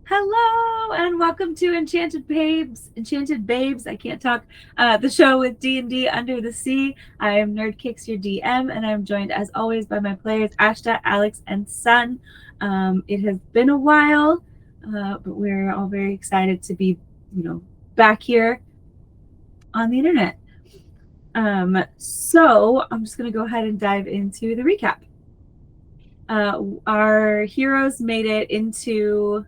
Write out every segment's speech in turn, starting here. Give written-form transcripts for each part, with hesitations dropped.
Hello and welcome to Enchanted Babes. I can't talk. The show with D&D Under the Sea. I am NerdKicks, your DM, and I'm joined as always by my players Ashta, Alex, and Sun. It has been a while, but we're all very excited to be, back here on the internet. So I'm just going to go ahead and dive into the recap. Our heroes made it into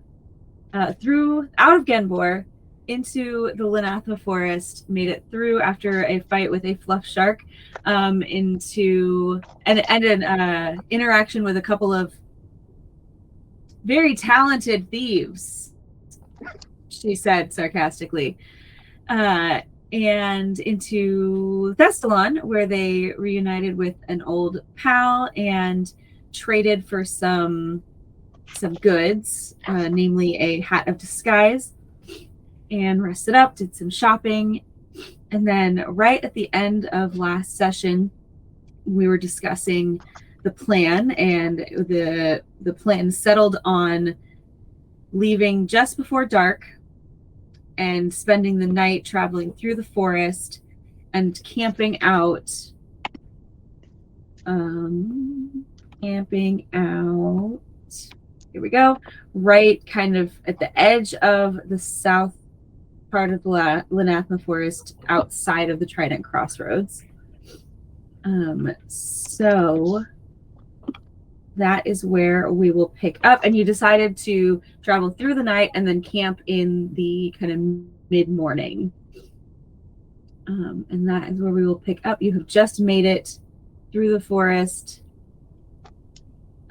through out of Genbor into the Leviathan Forest, made it through after a fight with a fluff shark, into and an interaction with a couple of very talented thieves, she said sarcastically, and into Thestalon, where they reunited with an old pal and traded for some goods, namely a hat of disguise, and rested up, did some shopping. And then right at the end of last session, we were discussing the plan, and the plan settled on leaving just before dark and spending the night traveling through the forest and camping out here we go, right kind of at the edge of the south part of the Leviathan Forest, outside of the Trident Crossroads. So that is where we will pick up. And you decided to travel through the night and then camp in the kind of mid-morning. And that is where we will pick up. You have just made it through the forest,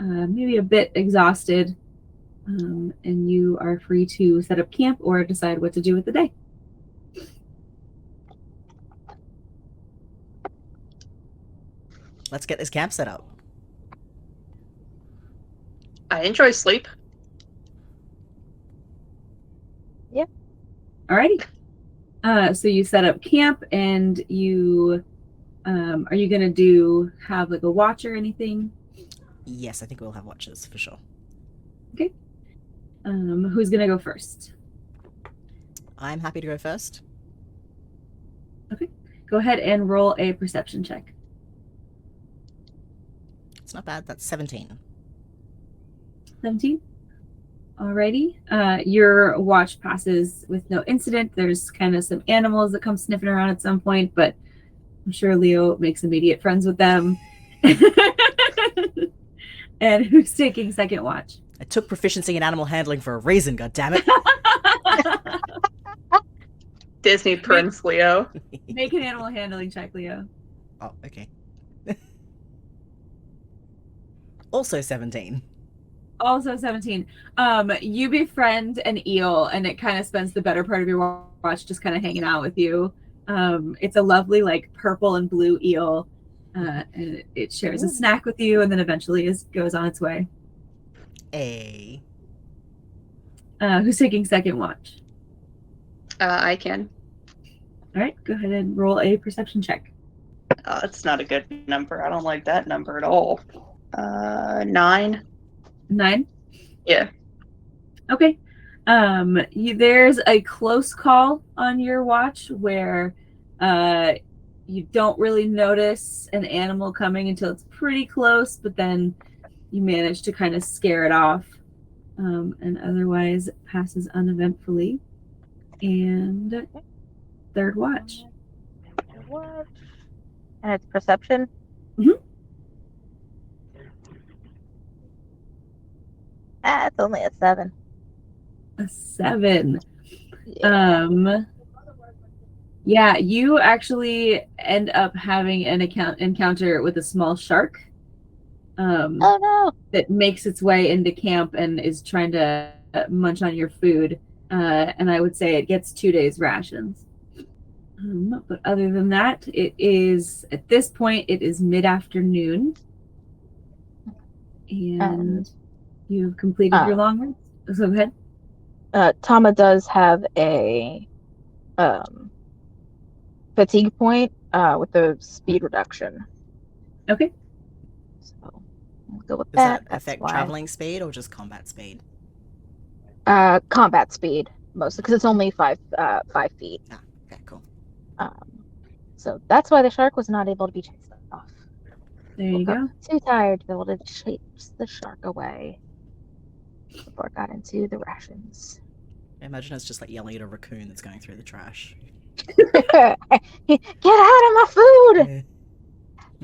maybe a bit exhausted, and you are free to set up camp or decide what to do with the day. Let's get this camp set up. I enjoy sleep. Yeah. Alrighty. So you set up camp, and you are you gonna have like a watch or anything? Yes, I think we'll have watches for sure. Okay. Who's gonna go first? I'm happy to go first. Okay. Go ahead and roll a perception check. It's not bad. That's 17. 17. Alrighty. Your watch passes with no incident. There's kind of some animals that come sniffing around at some point, but I'm sure Leo makes immediate friends with them. And who's taking second watch? I took proficiency in animal handling for a reason, goddammit. Disney Prince Leo. Make an animal handling check, Leo. Oh, okay. Also 17. Also 17. You befriend an eel, and it kind of spends the better part of your watch just kind of hanging out with you. It's a lovely, like, purple and blue eel, and it shares a snack with you, and then eventually goes on its way. A. Who's taking second watch? I can. All right, go ahead and roll a perception check. It's not a good number. I don't like that number at all. 9. 9? Yeah. Okay. There's a close call on your watch where you don't really notice an animal coming until it's pretty close, but then you manage to kind of scare it off, and otherwise it passes uneventfully. And third watch. And it's perception? Mm-hmm. It's only a 7. A 7. Yeah, you actually end up having an encounter with a small shark. Oh no! That makes its way into camp and is trying to munch on your food. And I would say it gets 2 days rations. But other than that, at this point, it is mid-afternoon. And you've completed your long rest. So go ahead. Thauma does have a fatigue point with a speed reduction. Okay. So we'll go with Does that That's affect why. traveling speed or just combat speed? Combat speed, mostly, because it's only 5 feet. Ah, okay, cool. So that's why the shark was not able to be chased off. There you Woke up go. too tired to be able to chase the shark away before it got into the rations. I imagine it's just like yelling at a raccoon that's going through the trash. Get out of my food! Yeah.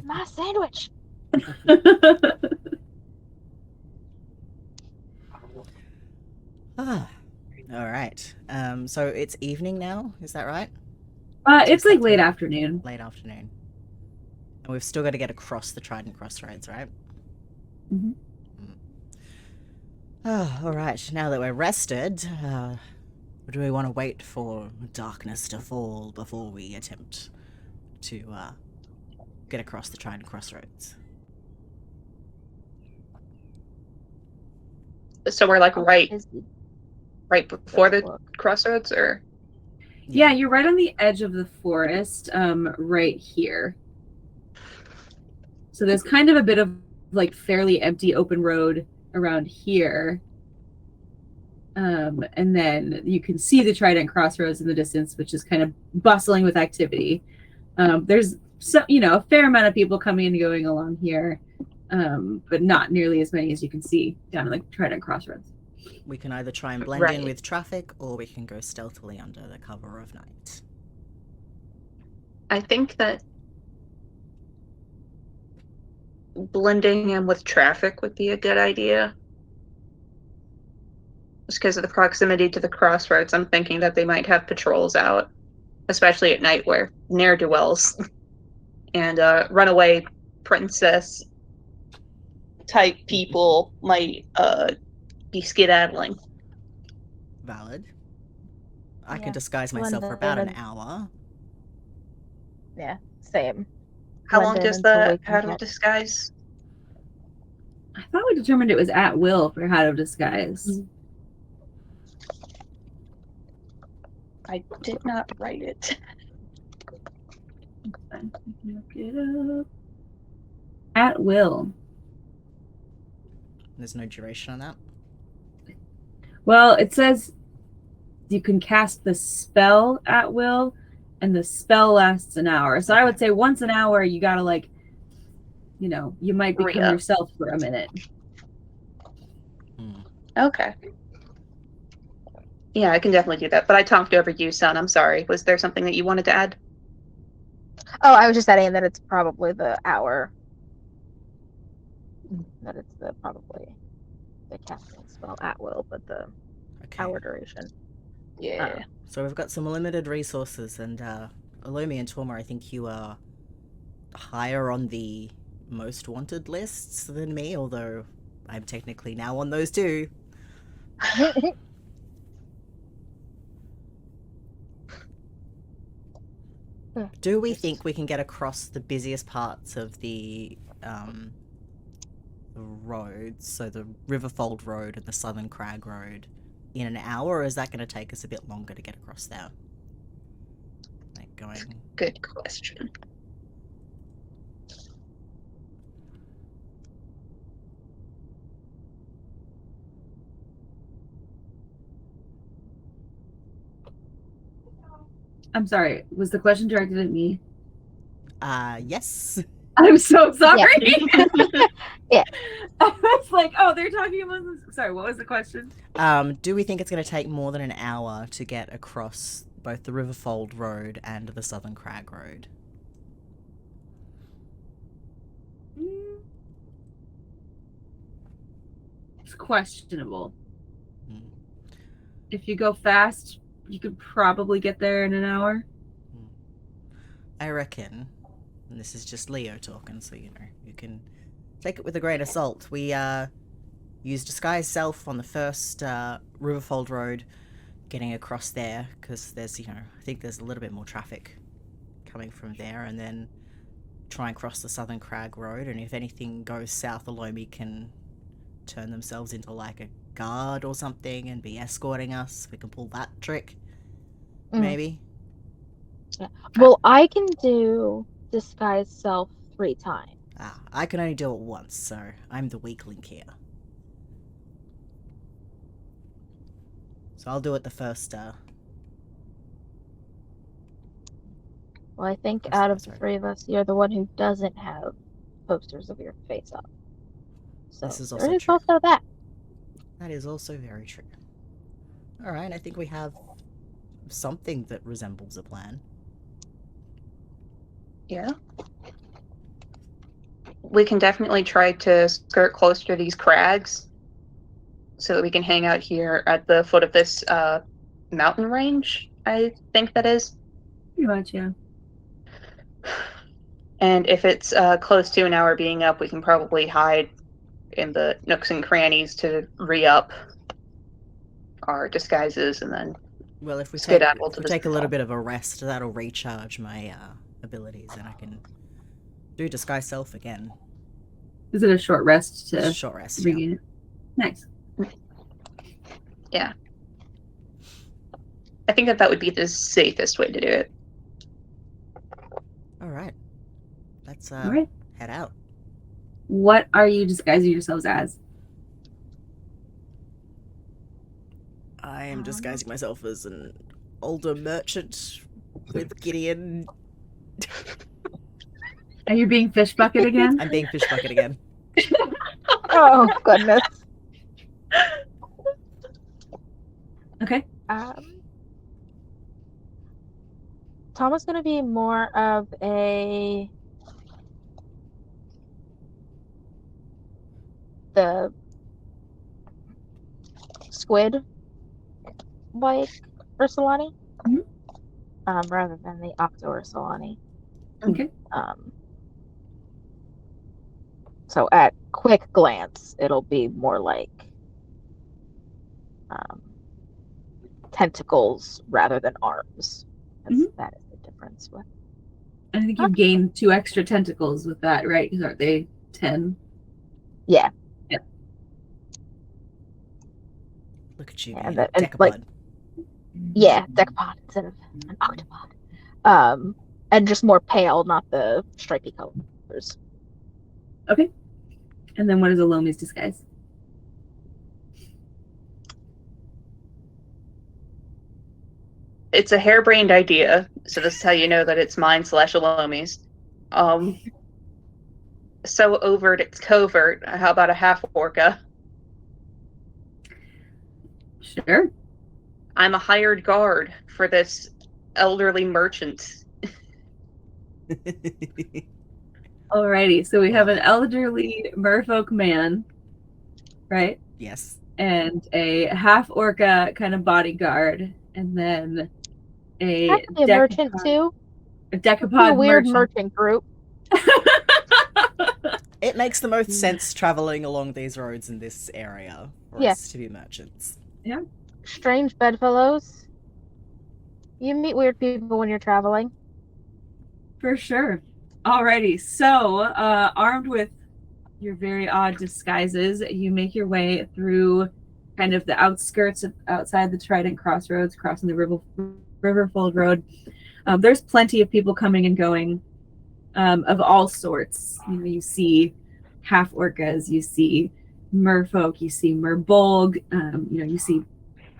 My sandwich! Ah, all right. So it's evening now, is that right? It's like late afternoon. Late afternoon. And we've still got to get across the Trident Crossroads, right? Mhm. Oh, all right. Now that we're rested, do we want to wait for darkness to fall before we attempt to get across the Trident Crossroads? So we're like right before the Look. crossroads, or Yeah, you're right on the edge of the forest, right here. So there's kind of a bit of like fairly empty open road around here. And then you can see the Trident Crossroads in the distance, which is kind of bustling with activity. There's a fair amount of people coming and going along here, but not nearly as many as you can see down at the Trident Crossroads. We can either try and blend in Right. with traffic, or we can go stealthily under the cover of night. I think that blending in with traffic would be a good idea. Just because of the proximity to the crossroads, I'm thinking that they might have patrols out, especially at night where ne'er-do-wells and runaway princess type people might be skedaddling. Valid. I Yeah, can disguise myself for about an hour. Yeah, same. How long Blend in does until the we can hat of get- disguise? I thought we determined it was at will for Hat of Disguise. I did not write it. I can look it up. At will. There's no duration on that. Well, it says you can cast the spell at will, and the spell lasts an hour. So I would say once an hour, you gotta you might become Re-up. yourself for a minute. Okay. Yeah, I can definitely do that. But I talked over you, son. I'm sorry. Was there something that you wanted to add? Oh, I was just adding that it's probably the hour. That it's probably the casting spell at will, but the Okay. hour duration. Yeah. So we've got some limited resources, and Elomi and Thauma, I think you are higher on the most wanted lists than me, although I'm technically now on those too. Do we think we can get across the busiest parts of the roads, so the Riverfold Road and the Southern Crag Road, in an hour, or is that going to take us a bit longer to get across there? Like going... Good question. I'm sorry. Was the question directed at me? Yes. I'm so sorry. Yeah. I was like, oh, they're talking about this. Sorry, what was the question? Do we think it's going to take more than an hour to get across both the Riverfold Road and the Southern Crag Road? It's questionable. Hmm. If you go fast, you could probably get there in an hour. I reckon, and this is just Leo talking, so you can take it with a grain of salt. We used Disguise Self on the first Riverfold Road, getting across there, because there's, I think there's a little bit more traffic coming from there, and then try and cross the Southern Crag Road, and if anything goes south, Elomi can turn themselves into like a guard or something and be escorting us. We can pull that trick, maybe. Well, I can do disguise self 3 times. I can only do it once, so I'm the weak link here. So I'll do it the first. Well, I think First out of the episode. three of us, you're the one who doesn't have posters of your face up. So This is there also is true. also that. That is also very true. All right, I think we have something that resembles a plan. Yeah. We can definitely try to skirt closer to these crags so that we can hang out here at the foot of this mountain range, I think that is. Pretty much, yeah. And if it's close to an hour being up, we can probably hide in the nooks and crannies to re-up our disguises and then Well, if we skedaddle to the take a citadel. little bit of a rest, that'll recharge my abilities, and I can do disguise self again. Is it a short rest to Short rest. regain it? Nice. Yeah. I think that would be the safest way to do it. All right. Let's All right. head out. What are you disguising yourselves as? I am disguising myself as an older merchant with Gideon. Are you being fish bucket again? I'm being fish bucket again. Oh goodness. Okay. Thauma's gonna be more of the squid like Ursulani, Mhm. rather than the Octo Ursulani. Okay. So at quick glance, it'll be more like tentacles rather than arms. 'Cause that is the difference with. I think you gained 2 extra tentacles with that, right? Because aren't they 10? Yeah. Yep. Look at you, And being a and, decapod. like- Yeah, decapod instead of an octopod. And just more pale, not the stripy colors. Okay. And then what is Elomi's disguise? It's a harebrained idea, so this is how you know that it's mine / Elomi's. So overt, it's covert. How about a half orca? Sure. I'm a hired guard for this elderly merchant. Alrighty. So we have an elderly merfolk man, right? Yes. And a half orca kind of bodyguard, and then a That could be a merchant too. A Could be a decapod weird merchant. merchant group. It makes the most sense traveling along these roads in this area for Yeah. us to be merchants. Strange bedfellows. You meet weird people when you're traveling. For sure. Alrighty. So, armed with your very odd disguises, you make your way through kind of the outskirts of outside the Trident Crossroads, crossing the Riverfold Road. There's plenty of people coming and going, of all sorts. You know, you see half orcas, you see merfolk, you see merbolg, you know, you see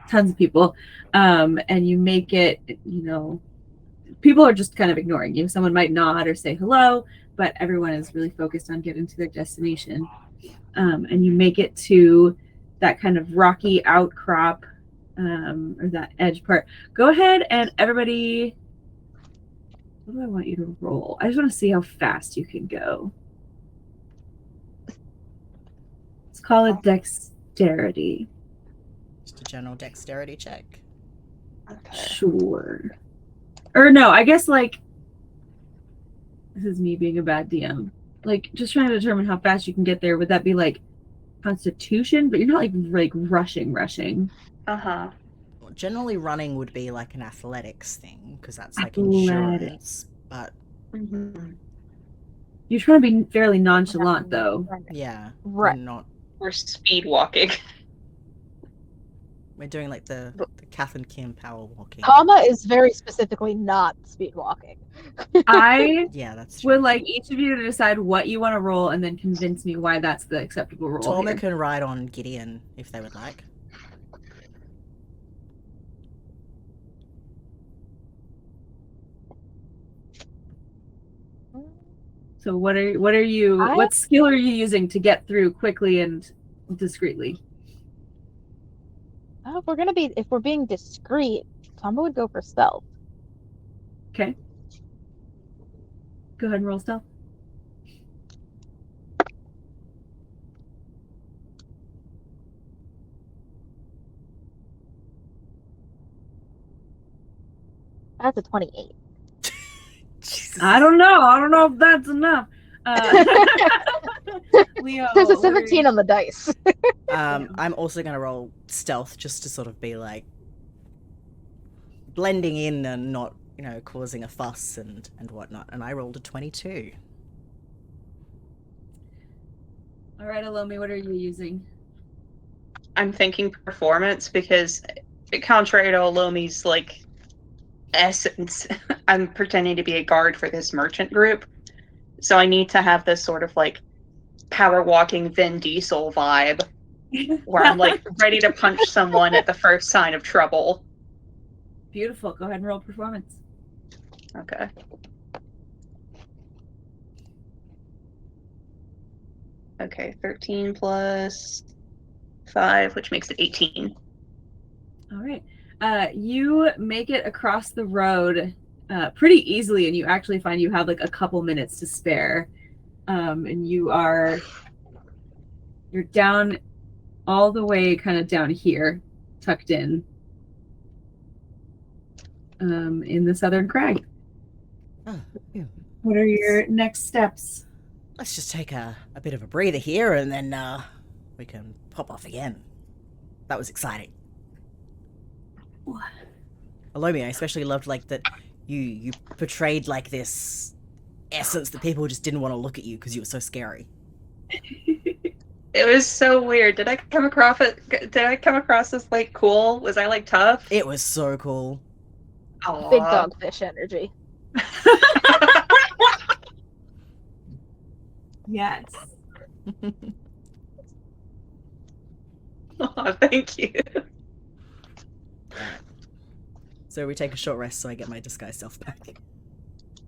tons of people, and you make it, you know, people are just kind of ignoring you. Someone might nod or say hello, but everyone is really focused on getting to their destination. And you make it to that kind of rocky outcrop, or that edge part. Go ahead and everybody, what do I want you to roll? I just want to see how fast you can go. Let's call it dexterity. Just a general dexterity check. Okay. Sure. Or no, I guess like this is me being a bad DM. Like just trying to determine how fast you can get there. Would that be like Constitution? But you're not like rushing. Uh-huh. Well, generally, running would be like an athletics thing because that's like Athletics. endurance. But Mm-hmm. You're trying to be fairly nonchalant though. yeah, Right. we're not. We're speed walking. We're doing like the Kath and Kim power walking. Thauma is very specifically not speed walking. I Yeah, that's true. would like each of you to decide what you want to roll and then convince me why that's the acceptable roll. Thauma Here. can ride on Gideon if they would like. So what skill are you using to get through quickly and discreetly? If we're being discreet, Thauma would go for stealth. Okay. Go ahead and roll stealth. That's a 28. Jesus. I don't know if that's enough. Leo, There's a what are 17 you- on the dice. I'm also gonna roll stealth just to sort of be like blending in and not, causing a fuss and whatnot. And I rolled a 22. All right, Elomi, what are you using? I'm thinking performance because, contrary to Elomi's essence, I'm pretending to be a guard for this merchant group, so I need to have this sort of power walking Vin Diesel vibe, where I'm ready to punch someone at the first sign of trouble. Beautiful. Go ahead and roll performance. Okay. Okay, 13 plus 5, which makes it 18. All right. You make it across the road pretty easily, and you actually find you have a couple minutes to spare. And you're down all the way kind of down here, tucked in the southern crag. Oh, yeah. What are your next steps? Let's just take a bit of a breather here and then we can pop off again. That was exciting. Elomi, I especially loved that you portrayed this essence that people just didn't want to look at you because you were so scary. It was so weird. Did I come across as cool? Was I tough? It was so cool. Aww. Big dogfish energy. Yes. Aw, thank you. So we take a short rest so I get my disguise self back.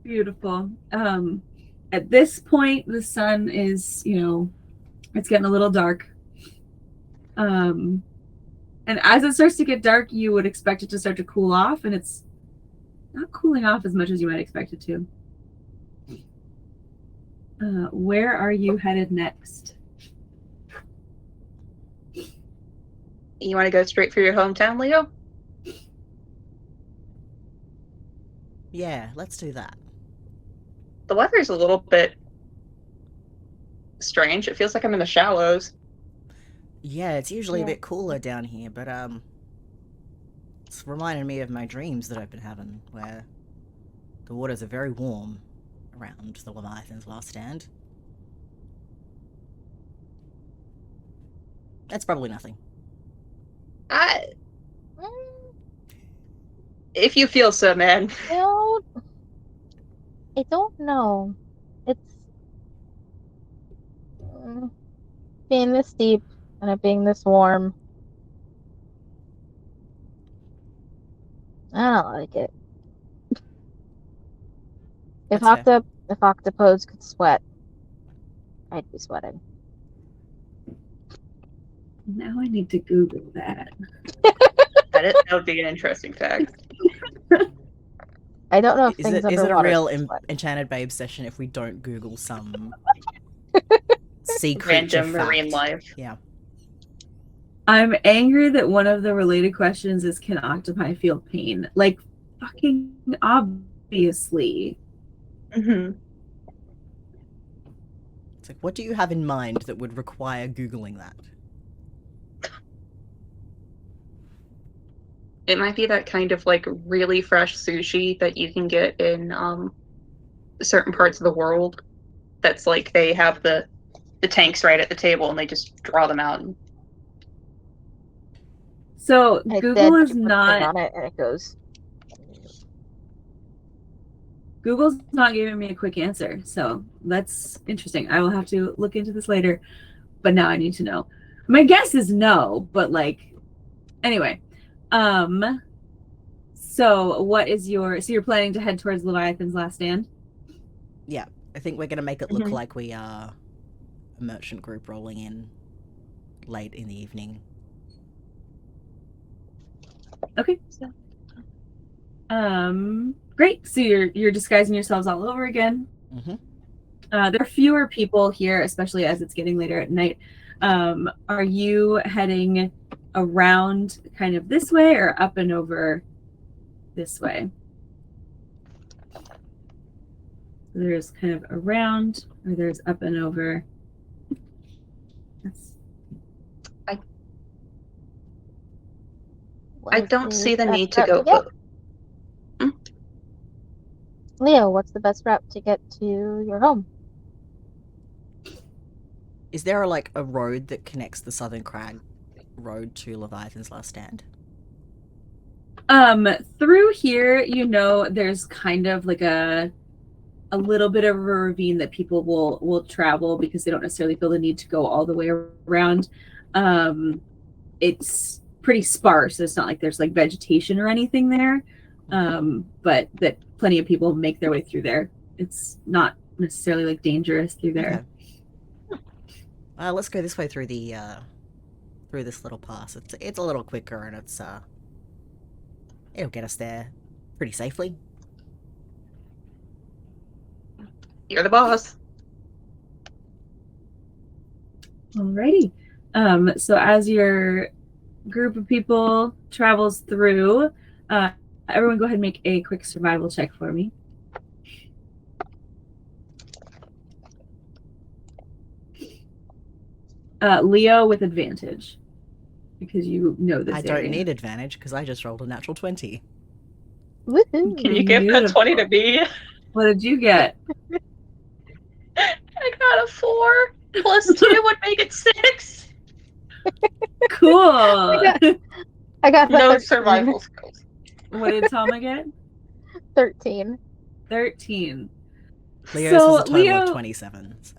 Beautiful. At this point, the sun is, it's getting a little dark. And as it starts to get dark, you would expect it to start to cool off, and it's not cooling off as much as you might expect it to. Where are you headed next? You want to go straight for your hometown, Leo? Yeah, let's do that. The weather's a little bit strange. It feels like I'm in the shallows. Yeah, it's usually a Yeah. bit cooler down here, but it's reminding me of my dreams that I've been having, where the waters are very warm around the Leviathan's last stand. That's probably nothing. If you feel so, man. I don't know. It's being this deep and it being this warm. I don't like it. If That's fair. octopodes could sweat, I'd be sweating. Now I need to Google that. That would be an interesting fact. I don't know if Is things it a underwater real can sweat. Enchanted Babes session if we don't Google some sea creature Random fact? marine life. Yeah. I'm angry that one of the related questions is, can octopi feel pain? Fucking obviously. Mm-hmm. It's like, what do you have in mind that would require Googling that? It might be that kind of really fresh sushi that you can get in certain parts of the world. That's they have the tanks right at the table and they just draw them out. So And it's Google dead, is you put a thing not on it and it goes. Google's not giving me a quick answer. So that's interesting. I will have to look into this later. But now I need to know. My guess is no, but anyway. So what is so you're planning to head towards Leviathan's last stand? Yeah. I think we're gonna make it look Mhm. like we are a merchant group rolling in late in the evening. Okay. Great. So you're disguising yourselves all over again. Mm-hmm. There are fewer people here, especially as it's getting later at night. Are you heading around kind of this way or up and over this way? There's kind of around, or there's up and over. That's... I don't see the need to go. Leo, what's the best route to get to your home? Is there like a road that connects the Southern Crag Road to Leviathan's Last Stand? Through here, there's kind of like a little bit of a ravine that people will travel because they don't necessarily feel the need to go all the way around. It's pretty sparse. It's not like there's like vegetation or anything there, but that plenty of people make their way through there. It's not necessarily like dangerous through there. Okay. Let's go this way through the through this little pass. It's a little quicker and it'll get us there pretty safely. You're the boss. Alrighty. So as your group of people travels through, everyone go ahead and make a quick survival check for me. Leo with advantage, because you know this I don't area. need advantage because I just rolled a natural 20. Woohoo! Can you give that 20 to me? What did you get? I got a 4 plus 2 would make it 6. Cool. I got No 13. survival skills. What did Thauma get? 13. 13. Leo's So, has a total Leo... of 27. So.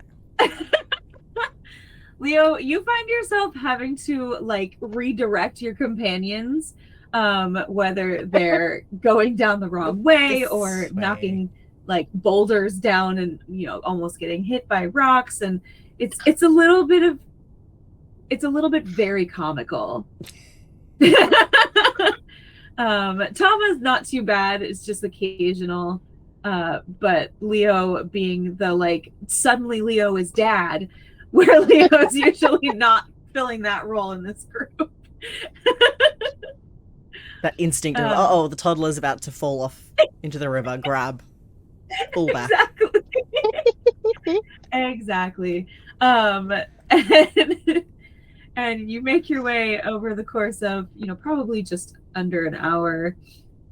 Leo, you find yourself having to like redirect your companions, whether they're going down the wrong way or knocking like boulders down and almost getting hit by rocks, and it's a little bit very comical. Tama's not too bad, it's just occasional, but Leo being the like suddenly Leo is dad, where Leo's usually not filling that role in this group. That instinct of the toddler's about to fall off into the river, grab, pull back. Exactly. And you make your way over the course of probably just under an hour.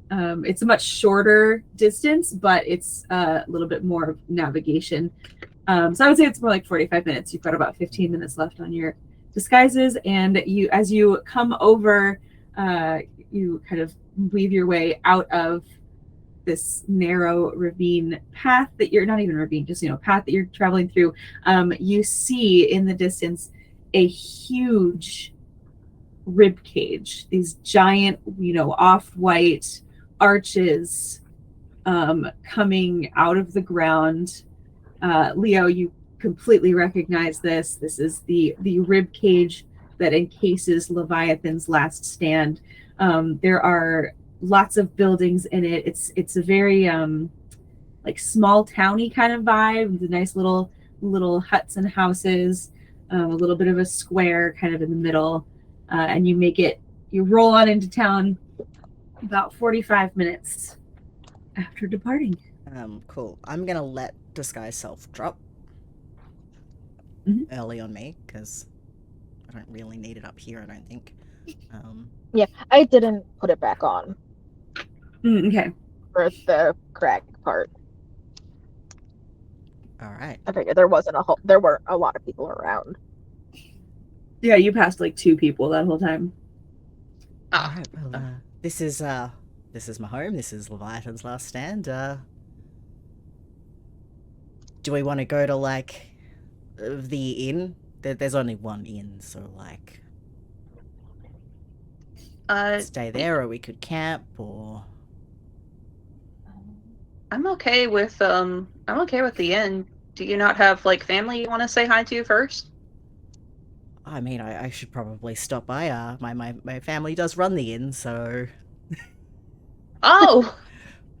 It's a much shorter distance, but it's a little bit more of navigation. So I would say it's more like 45 minutes. You've got about 15 minutes left on your disguises, and as you come over, you kind of weave your way out of this narrow ravine path that you're not even ravine, just path that you're traveling through. You see in the distance a huge rib cage, these giant, off-white arches coming out of the ground. Leo, you completely recognize this. This is the rib cage that encases Leviathan's last stand. There are lots of buildings in it. It's a very like small towny kind of vibe. The nice little huts and houses, a little bit of a square kind of in the middle, and you roll on into town about 45 minutes after departing. Cool. I'm gonna let disguise self drop early on me because I don't really need it up here, I don't think. Yeah, I didn't put it back on. Okay. For the crag part. All right. I figured there weren't a lot of people around. Yeah, you passed like 2 people that whole time. All right. Well, this is my home. This is Leviathan's Last Stand. Do we want to go to like the inn? There's only one inn, so like stay there, or we could camp, or I'm okay with the inn. Do you not have, like, family you want to say hi to first? I mean, I should probably stop by. My family does run the inn, so Oh!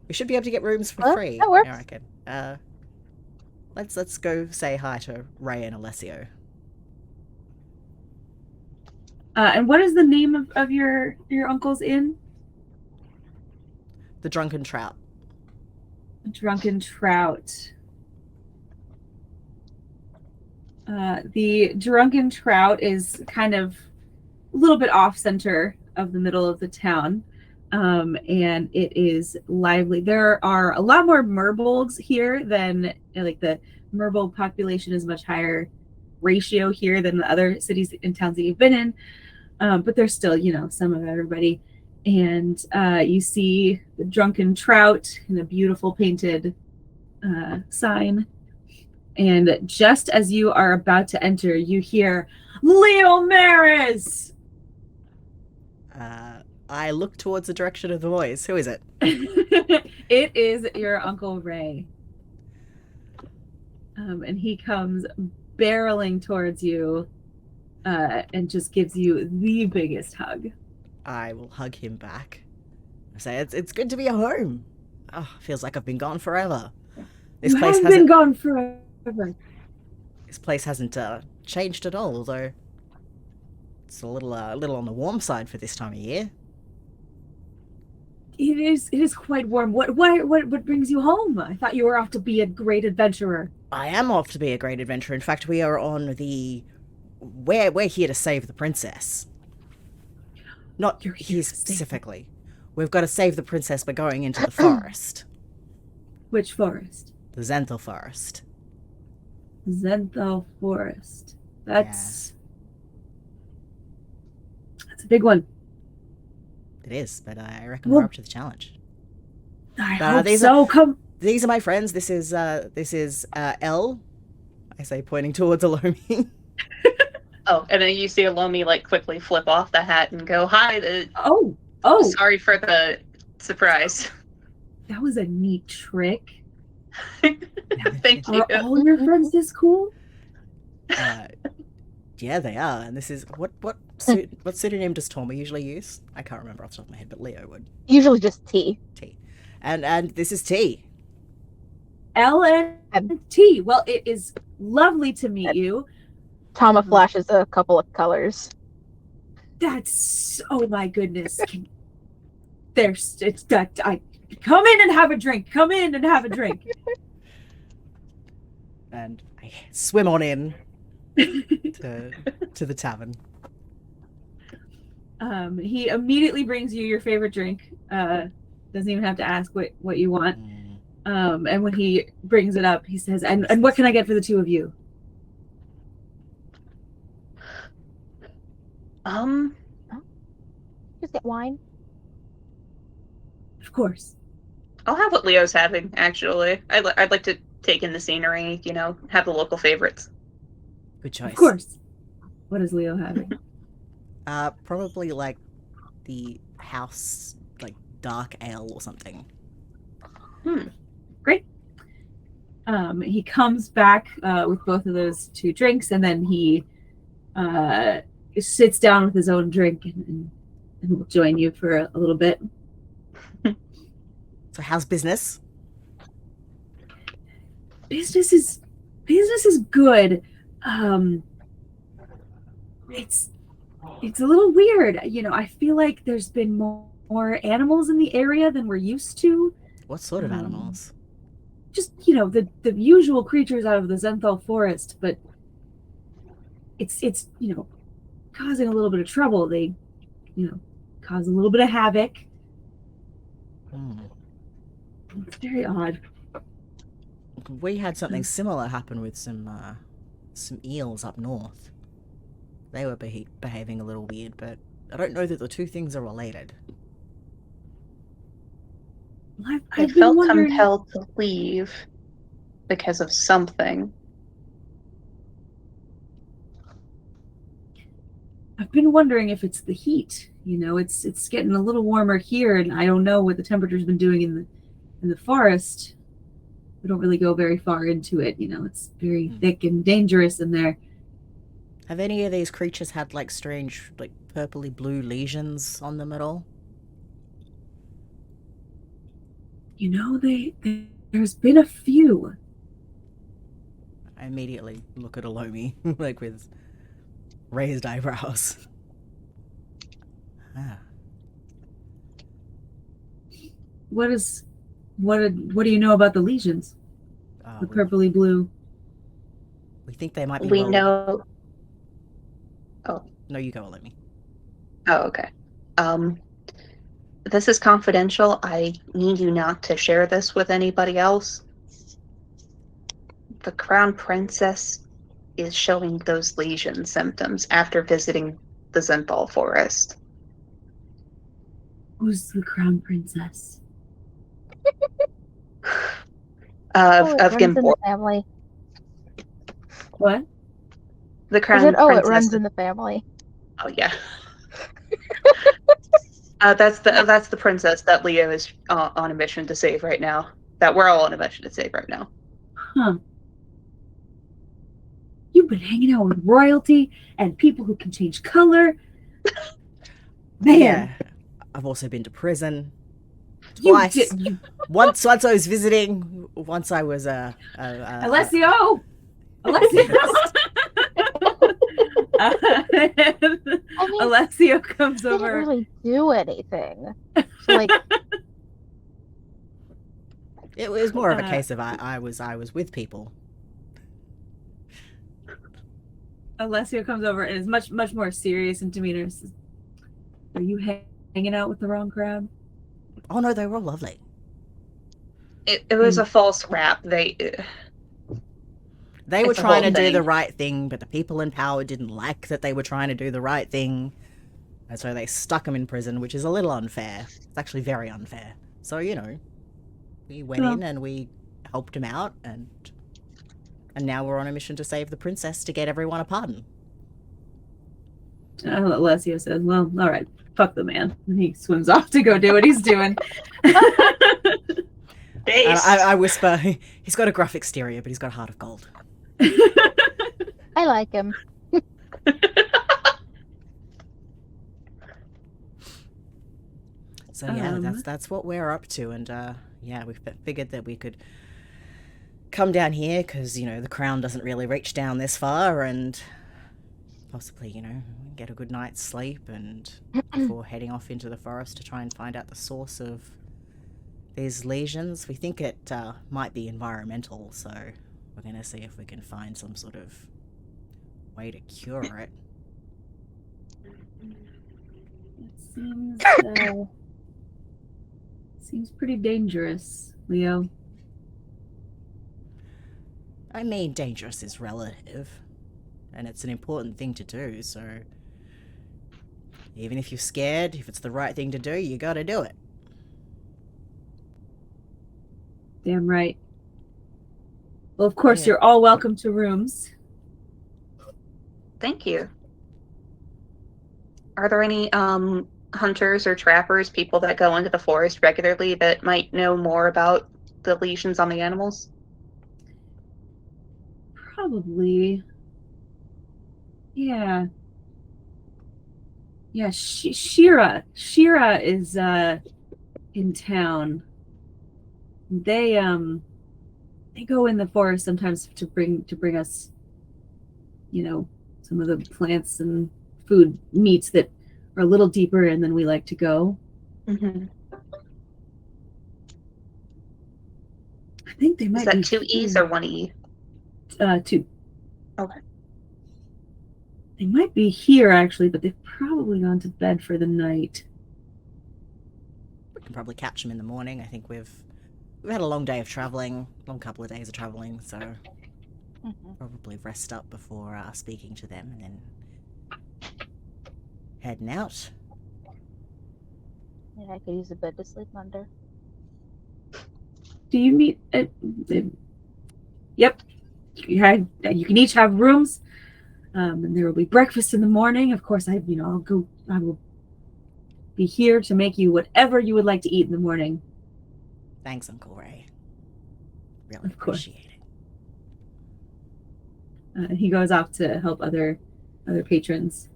we should be able to get rooms for Well, free. that works. I reckon. Let's go say hi to Ray and Alessio. And what is the name of your uncle's inn? The Drunken Trout. Drunken Trout. The Drunken Trout is kind of a little bit off center of the middle of the town. And it is lively. There are a lot more merbolgs here than, like, the merbolg population is much higher ratio here than the other cities and towns that you've been in. But there's still, some of everybody. And you see the Drunken Trout in a beautiful painted sign. And just as you are about to enter, you hear, Leo Maris! I look towards the direction of the voice. Who is it? It is your Uncle Ray. And he comes barreling towards you and just gives you the biggest hug. I will hug him back. I say, it's good to be home. Oh, feels like I've been gone forever. This place hasn't been gone forever. This place hasn't changed at all, although it's a little on the warm side for this time of year. It is quite warm. What brings you home? I thought you were off to be a great adventurer. I am off to be a great adventurer. In fact, we are on we're here to save the princess. Not You're here here to save specifically. We've got to save the princess by going into the forest. Which forest? The Xenthal Forest. Xenthal Forest. That's a big one. It is, but I reckon we're up to the challenge. I But hope so. Come. These are my friends. This is Elle. I say, pointing towards Elomi. Oh, and then you see Elomi, like, quickly flip off the hat and go, hi, Oh, sorry for the surprise. that was a neat trick. Thank you. Are all your friends this cool? Yeah, they are. And this is what pseudonym does Thauma usually use? I can't remember off the top of my head, but Leo would. Usually just T. T. And this is T. L and T. Well, it is lovely to meet you. Thauma flashes a couple of colors. That's, oh my goodness. It's that come in and have a drink. Come in and have a drink. And I swim on in to the tavern. He immediately brings you your favorite drink. Doesn't even have to ask what you want. And when he brings it up, he says, and what can I get for the two of you? Just get wine. Of course. I'll have what Leo's having, actually. I'd like to take in the scenery, have the local favorites. Good choice. Of course. What is Leo having? Probably like the house, like dark ale or something. Great. He comes back with both of those two drinks, and then he sits down with his own drink and will join you for a little bit. So how's business? Business is good. It's a little weird. I feel like there's been more animals in the area than we're used to. What sort of animals? Just, the usual creatures out of the Xenthal Forest, but it's causing a little bit of trouble. They, cause a little bit of havoc. It's very odd. We had something similar happen with some eels up north. They were behaving a little weird, but I don't know that the two things are related. I felt compelled to leave because of something. I've been wondering if it's the heat. It's getting a little warmer here, and I don't know what the temperature's been doing in the forest. we don't really go very far into it. You know, it's very Hmm. thick and dangerous in there. Have any of these creatures had like strange, like purpley blue lesions on them at all? You know, there's been a few. I immediately look at Elomi, like with raised eyebrows. Ah. What do you know about the lesions? The We purpley blue. think they might be. We know. No, you go, Elomi. Oh, okay. This is confidential. I need you not to share this with anybody else. The Crown Princess is showing those lesion symptoms after visiting the Xenthal Forest. Who's the crown princess? Of it runs in the Gimbor. family. What? The I Crown said, oh, Princess. it runs in the family. Oh yeah. That's the princess that Leo is on a mission to save right now. That we're all on a mission to save right now. Huh. You've been hanging out with royalty and people who can change color. Man, Yeah. I've also been to prison. you Twice. did. Once I was visiting. Once I was Alessio! I mean, Alessio comes didn't over. really do anything. So, like, It was more of a case of I was with people. Alessio comes over and is much more serious in demeanor. Says, are you hanging out with the wrong crowd? Oh no, they were all lovely. It was a false rap. They were It's a trying to whole do thing. the right thing, but the people in power didn't like that they were trying to do the right thing. And so they stuck them in prison, which is a little unfair. It's actually very unfair. So, you know, we went in and we helped him out, and now we're on a mission to save the princess to get everyone a pardon. Alessio says, well, all right, fuck the man. And he swims off to go do what he's doing. And I whisper, he's got a gruff exterior, but he's got a heart of gold. I like him. So yeah, that's what we're up to, and yeah, we figured that we could come down here because, you know, the crown doesn't really reach down this far, and possibly, you know, get a good night's sleep, and before heading off into the forest to try and find out the source of these lesions. We think it might be environmental, so we're going to see if we can find some sort of way to cure it. It seems pretty dangerous, Leo. I mean, dangerous is relative, and it's an important thing to do, so even if you're scared, if it's the right thing to do, you gotta do it. Damn right. Well, of course, Yeah. you're all welcome to rooms. Thank you. Are there any hunters or trappers, people that go into the forest regularly that might know more about the lesions on the animals? Probably. Yeah. Yeah, Shira. Shira is in town. They go in the forest sometimes to bring us, you know, some of the plants and food meats that are a little deeper, and then we like to go. Mm-hmm. I think they might Is that be 2 E's or 1 E? 2. Okay. They might be here actually, but they've probably gone to bed for the night. We can probably catch them in the morning. I think we've had a long day of traveling, long couple of days of traveling, so probably rest up before speaking to them, and then heading out. Yeah, I could use a bed to sleep under. Do you meet? Yep. You can each have rooms, and there will be breakfast in the morning. Of course, I will be here to make you whatever you would like to eat in the morning. Thanks, Uncle Ray. Really Of course. appreciate it. He goes off to help other patrons.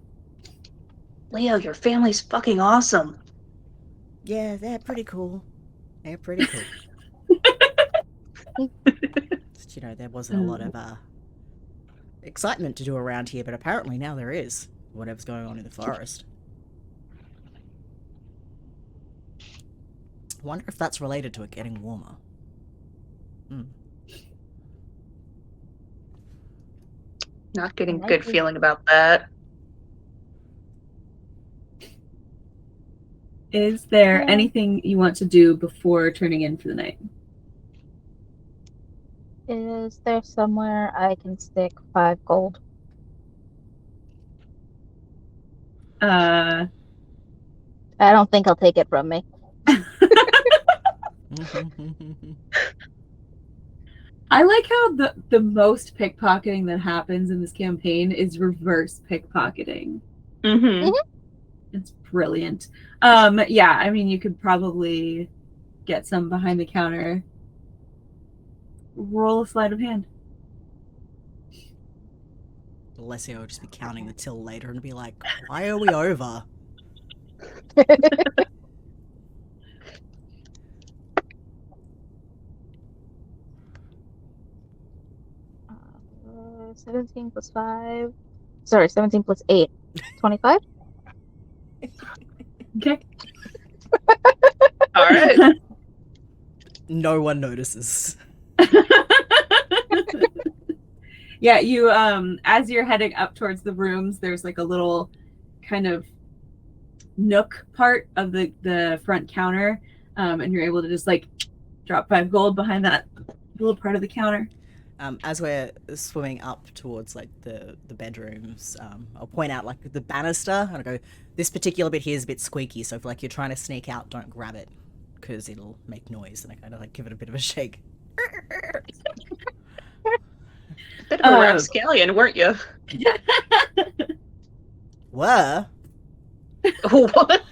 Leo, your family's fucking awesome. Yeah, they're pretty cool. They're pretty cool. Just, there wasn't a lot of excitement to do around here, but apparently now there is. Whatever's going on in the forest. I wonder if that's related to it getting warmer. Not getting Might good be. feeling about that. Is there Yeah. anything you want to do before turning in for the night? Is there somewhere I can stick 5 gold? Uh, I don't think he'll take it from me. I like how the most pickpocketing that happens in this campaign is reverse pickpocketing. Mm-hmm. It's brilliant. Yeah, I mean, you could probably get some behind the counter. Roll a sleight of hand. Alessio will just be counting the till later and be like, why are we over? 17 plus 5. Sorry, 17 plus 8. 25? Okay. All right. No one notices. Yeah, you as you're heading up towards the rooms, there's like a little kind of nook part of the front counter, and you're able to just like drop 5 gold behind that little part of the counter. As we're swimming up towards like the bedrooms, I'll point out like the banister and I go, this particular bit here is a bit squeaky, so if like you're trying to sneak out, don't grab it because it'll make noise. And I kind of like give it a bit of a shake. Bit of a rapscallion, weren't you? What? What?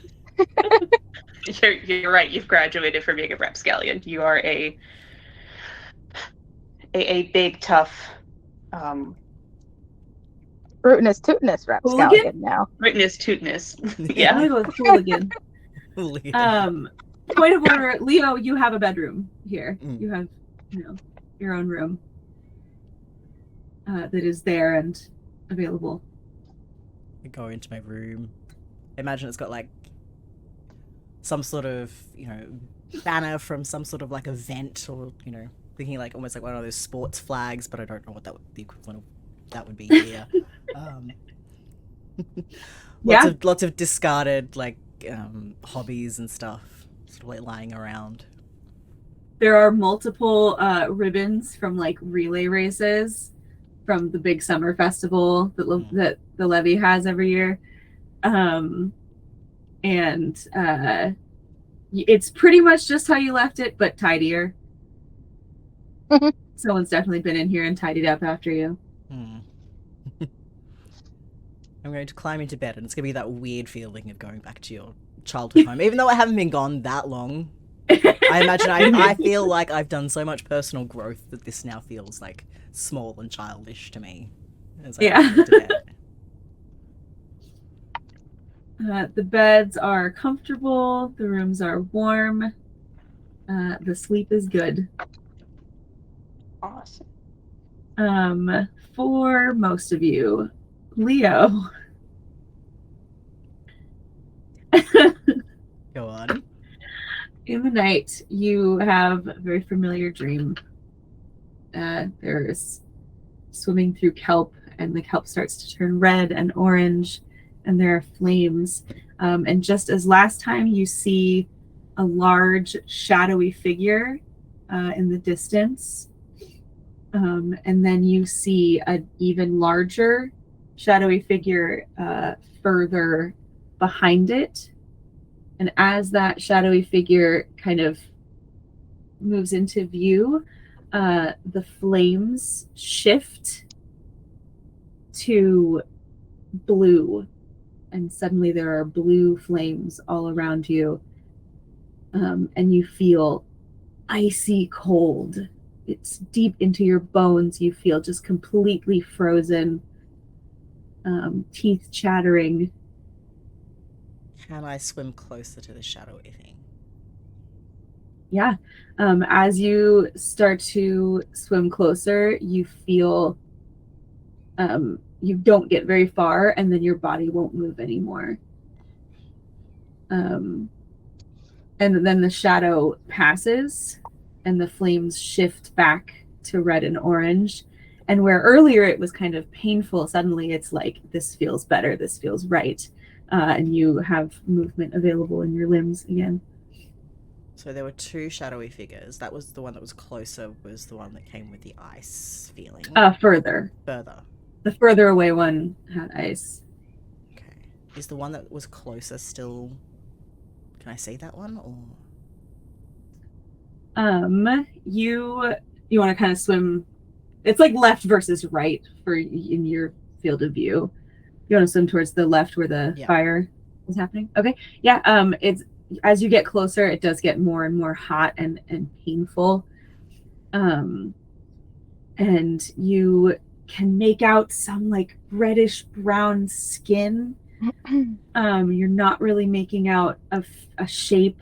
You're right. You've graduated from being a rapscallion. You are a big, tough, Rootinous tootinous rapscallion now. witness tootness. I'm Yeah. gonna go with hooligan. Hooligan. Point of order, Leo, you have a bedroom here. Mm. You have, your own room that is there and available. I go into my room. Imagine it's got like some sort of, banner from some sort of like event, or, thinking like almost like one of those sports flags, but I don't know what the equivalent of that would be here. Lots of discarded like hobbies and stuff sort of like lying around. There are multiple ribbons from like relay races from the big summer festival that the Levy has every year. It's pretty much just how you left it, but tidier. Someone's definitely been in here and tidied up after you. I'm going to climb into bed, and it's going to be that weird feeling of going back to your childhood home. Even though I haven't been gone that long, I imagine I feel like I've done so much personal growth that this now feels like small and childish to me. As I climb into bed. The beds are comfortable. The rooms are warm. The sleep is good. Awesome. For most of you, Leo. Go on. In the night, you have a very familiar dream. There's swimming through kelp, and the kelp starts to turn red and orange, and there are flames. And just as last time, you see a large, shadowy figure in the distance. And then you see an even larger, shadowy figure further behind it. And as that shadowy figure kind of moves into view, the flames shift to blue. And suddenly there are blue flames all around you. And you feel icy cold it's deep into your bones. You feel just completely frozen, teeth chattering. Can I swim closer to the shadowy thing? Yeah. As you start to swim closer, you feel you don't get very far, and then your body won't move anymore. And then the shadow passes, and the flames shift back to red and orange. And where earlier it was kind of painful, suddenly it's like, this feels better, this feels right. And you have movement available in your limbs again. So there were two shadowy figures. That was the one that was closer, was the one that came with the ice feeling. Further. The further away one had ice. Okay. Is the one that was closer still... Can I see that one, or...? You want to kind of swim... It's like left versus right in your field of view. You want to swim towards the left where the fire is happening? Okay. Yeah, it's... As you get closer, it does get more and more hot and painful. And you can make out some like reddish brown skin. You're not really making out a shape,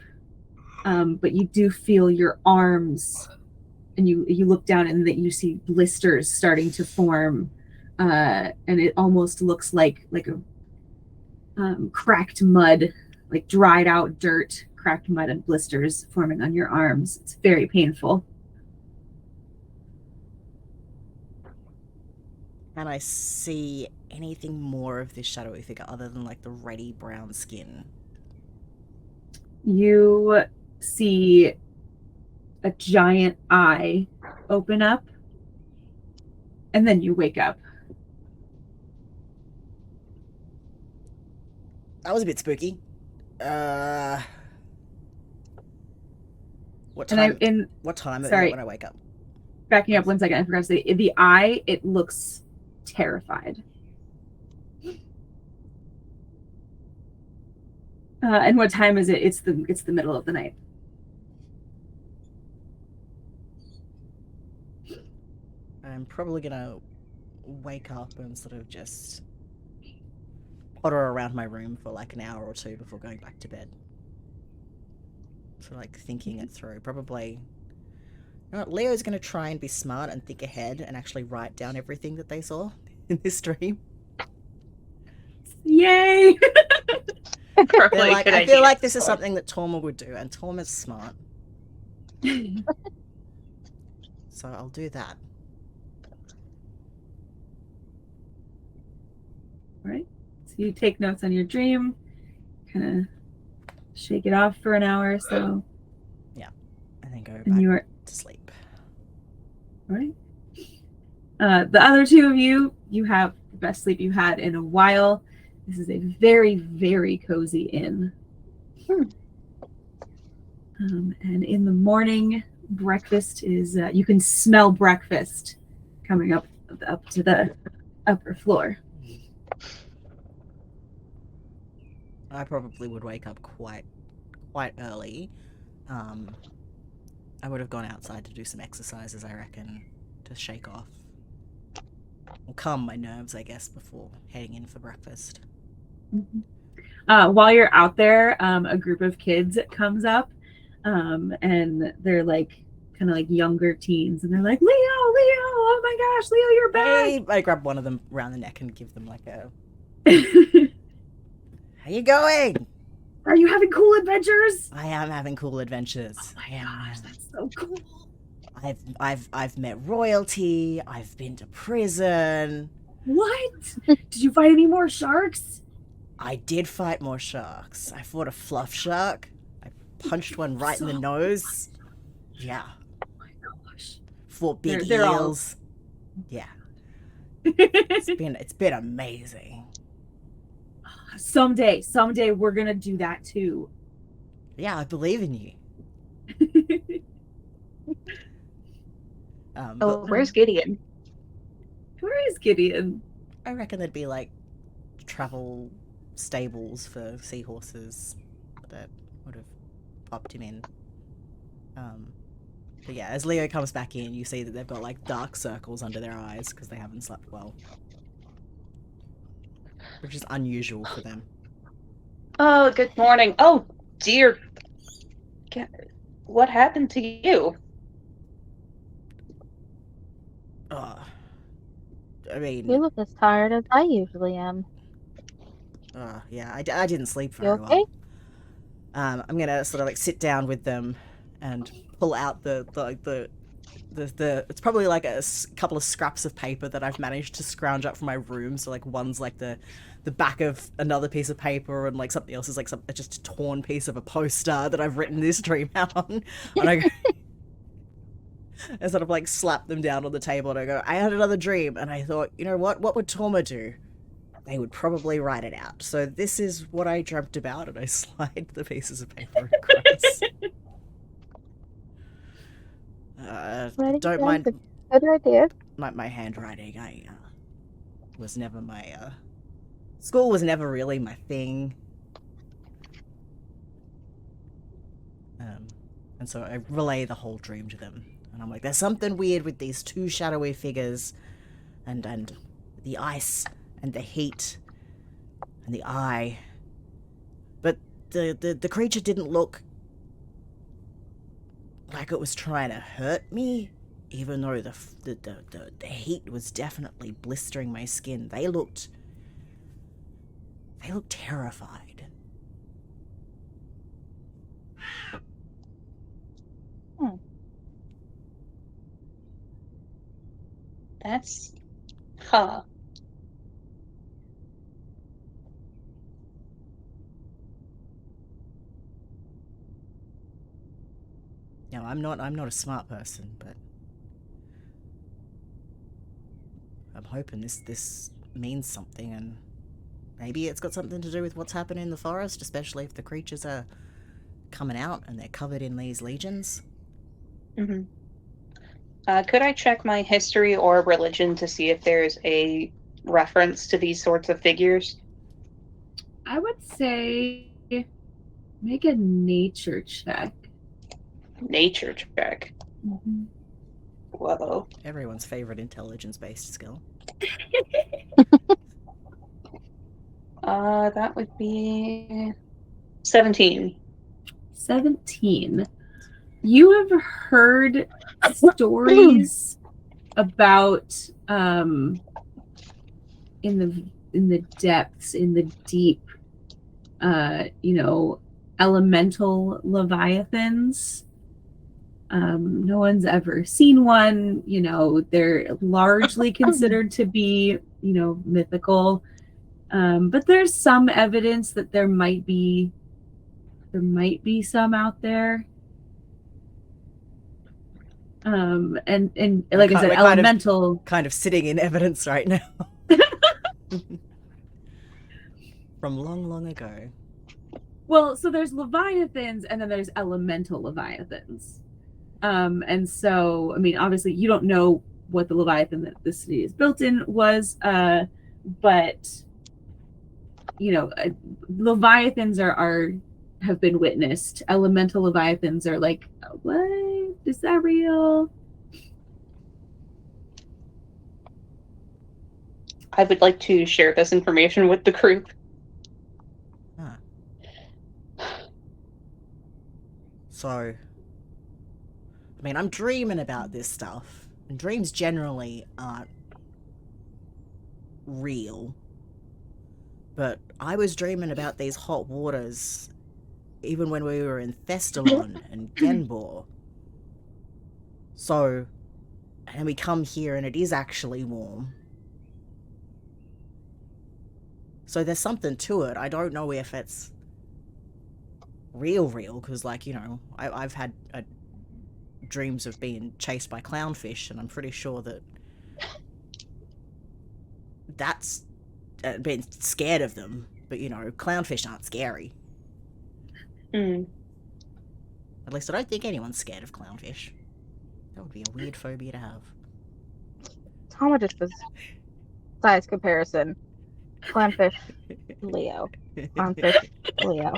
but you do feel your arms, and you look down and that you see blisters starting to form, and it almost looks like a cracked mud, like dried out dirt, cracked mud and blisters forming on your arms. It's very painful. Can I see anything more of this shadowy figure other than like the reddy brown skin? You see a giant eye open up, and then you wake up. That was a bit spooky. What time? What time is it when I wake up? Backing up 1 second, I forgot to say the eye. It looks terrified. And what time is it? It's the middle of the night. I'm probably gonna wake up and sort of just potter around my room for like an hour or two before going back to bed. So like thinking it through. Probably, you know what, Leo's gonna try and be smart and think ahead and actually write down everything that they saw in this dream. Yay! I feel like this is something that Thauma would do, and Tauma's smart. So I'll do that. Right. So you take notes on your dream, kind of shake it off for an hour or so. Yeah. And then go back to sleep. Right. The other two of you have the best sleep you had in a while. This is a very, very cozy inn. And in the morning, breakfast is, you can smell breakfast coming up to the upper floor. I probably would wake up quite early. I would have gone outside to do some exercises, I reckon, to shake off or calm my nerves, I guess, before heading in for breakfast. While you're out there, a group of kids comes up, and they're like kind of like younger teens, and they're like, Leo, oh my gosh, Leo, you're back. Hey, I grab one of them around the neck and give them like a how you going? Are you having cool adventures? I am having cool adventures. Oh my gosh, that's so cool. I've met royalty. I've been to prison. What? Did you fight any more sharks? I did fight more sharks. I fought a fluff shark. I punched one right in the nose. Yeah. Oh my gosh. Fought big eels. Yeah. It's been amazing. Someday we're gonna do that too. Yeah, I believe in you. Where's Gideon? Where is Gideon? I reckon there'd be like travel stables for seahorses that would have popped him in. But yeah, as Leo comes back in, you see that they've got like dark circles under their eyes because they haven't slept well. Which is unusual for them. Oh, good morning. Oh, dear. What happened to you? I mean... You look as tired as I usually am. Yeah, I didn't sleep You very okay? well. I'm gonna sort of like sit down with them and pull out the it's probably like a couple of scraps of paper that I've managed to scrounge up from my room. So like one's like the back of another piece of paper, and like something else is like just a torn piece of a poster that I've written this dream out on. And I sort of like slap them down on the table and I go, I had another dream, and I thought, you know what would Thauma do? They would probably write it out. So this is what I dreamt about, and I slide the pieces of paper across. Don't mind Good idea. my handwriting. I was never my school was never really my thing. And so I relay the whole dream to them, and I'm like, there's something weird with these two shadowy figures, and the ice and the heat and the eye, but the creature didn't look like it was trying to hurt me, even though the heat was definitely blistering my skin. They looked terrified. That's... Now, I'm not a smart person, but I'm hoping this means something, and maybe it's got something to do with what's happening in the forest, especially if the creatures are coming out and they're covered in these legions. Mm-hmm. Could I check my history or religion to see if there's a reference to these sorts of figures? I would say make a nature check. Nature check. Mm-hmm. Whoa. Everyone's favorite intelligence-based skill. That would be 17. 17. You have heard stories about in the depths, in the deep, elemental leviathans. No one's ever seen one. They're largely considered to be, mythical. But there's some evidence that there might be some out there. And like I said, elemental kind of sitting in evidence right now. From long ago. Well, so there's leviathans and then there's elemental leviathans. And so, I mean, obviously you don't know what the leviathan that the city is built in was, but leviathans have been witnessed. Elemental leviathans are like, what? Is that real? I would like to share this information with the group. So, I mean, I'm dreaming about this stuff, and dreams generally aren't real. But I was dreaming about these hot waters even when we were in Thestalon and Genbor. So, and we come here and it is actually warm. So there's something to it. I don't know if it's real, because, like, I've had dreams of being chased by clownfish, and I'm pretty sure that's being scared of them. But, clownfish aren't scary. Mm. At least I don't think anyone's scared of clownfish. That would be a weird phobia to have. Thauma just was size comparison. Clownfish, Leo. Clownfish, Leo.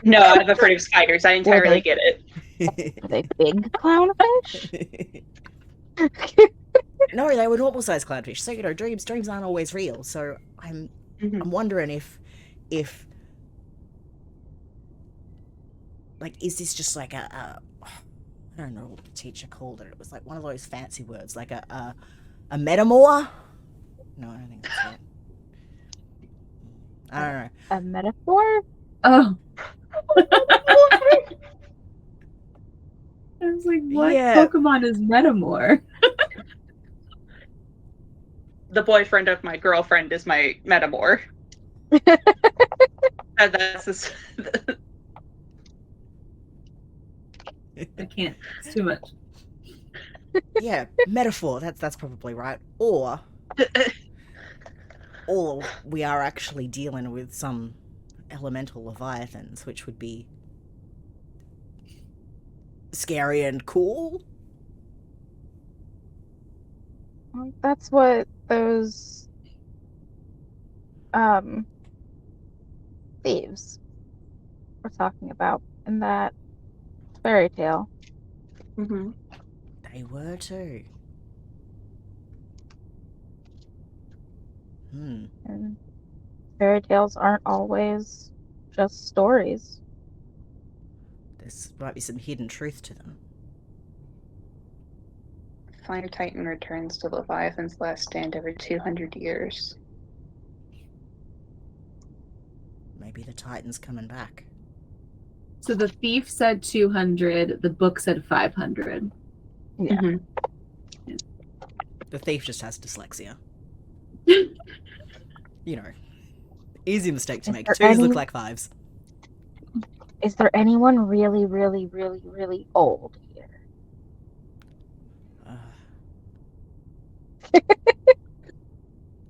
No, I'm afraid of spiders. I entirely get it. Are they big clownfish? No, they were normal sized clownfish. So dreams aren't always real. So I'm wondering if like, is this just like I don't know what the teacher called it. It was like one of those fancy words, like a metamor. No, I don't think that's it. I don't know. A metaphor? Oh. I was like, what Pokemon is Metamor? The boyfriend of my girlfriend is my Metamor. And that's just... I can't. It's too much. Yeah, metaphor. That's probably right. Or we are actually dealing with some elemental leviathans, which would be scary and cool. That's what those thieves were talking about in that fairy tale. Mm-hmm. They were too. And fairy tales aren't always just stories. There might be some hidden truth to them. Fire Titan returns to Leviathan's last stand every 200 years. Maybe the Titan's coming back. So the thief said 200. The book said 500. Yeah. Mm-hmm. The thief just has dyslexia. You know, easy mistake to make. Twos look like fives. Is there anyone really, really, really, really old here?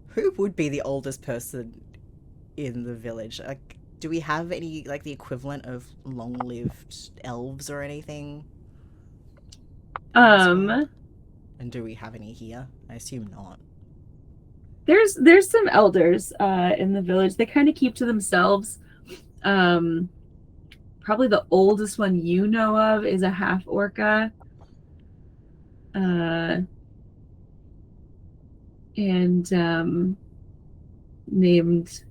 Who would be the oldest person in the village? Like, do we have any, like, the equivalent of long-lived elves or anything? And do we have any here? I assume not. There's some elders in the village. They kind of keep to themselves. Probably the oldest one you know of is a half orca. And named,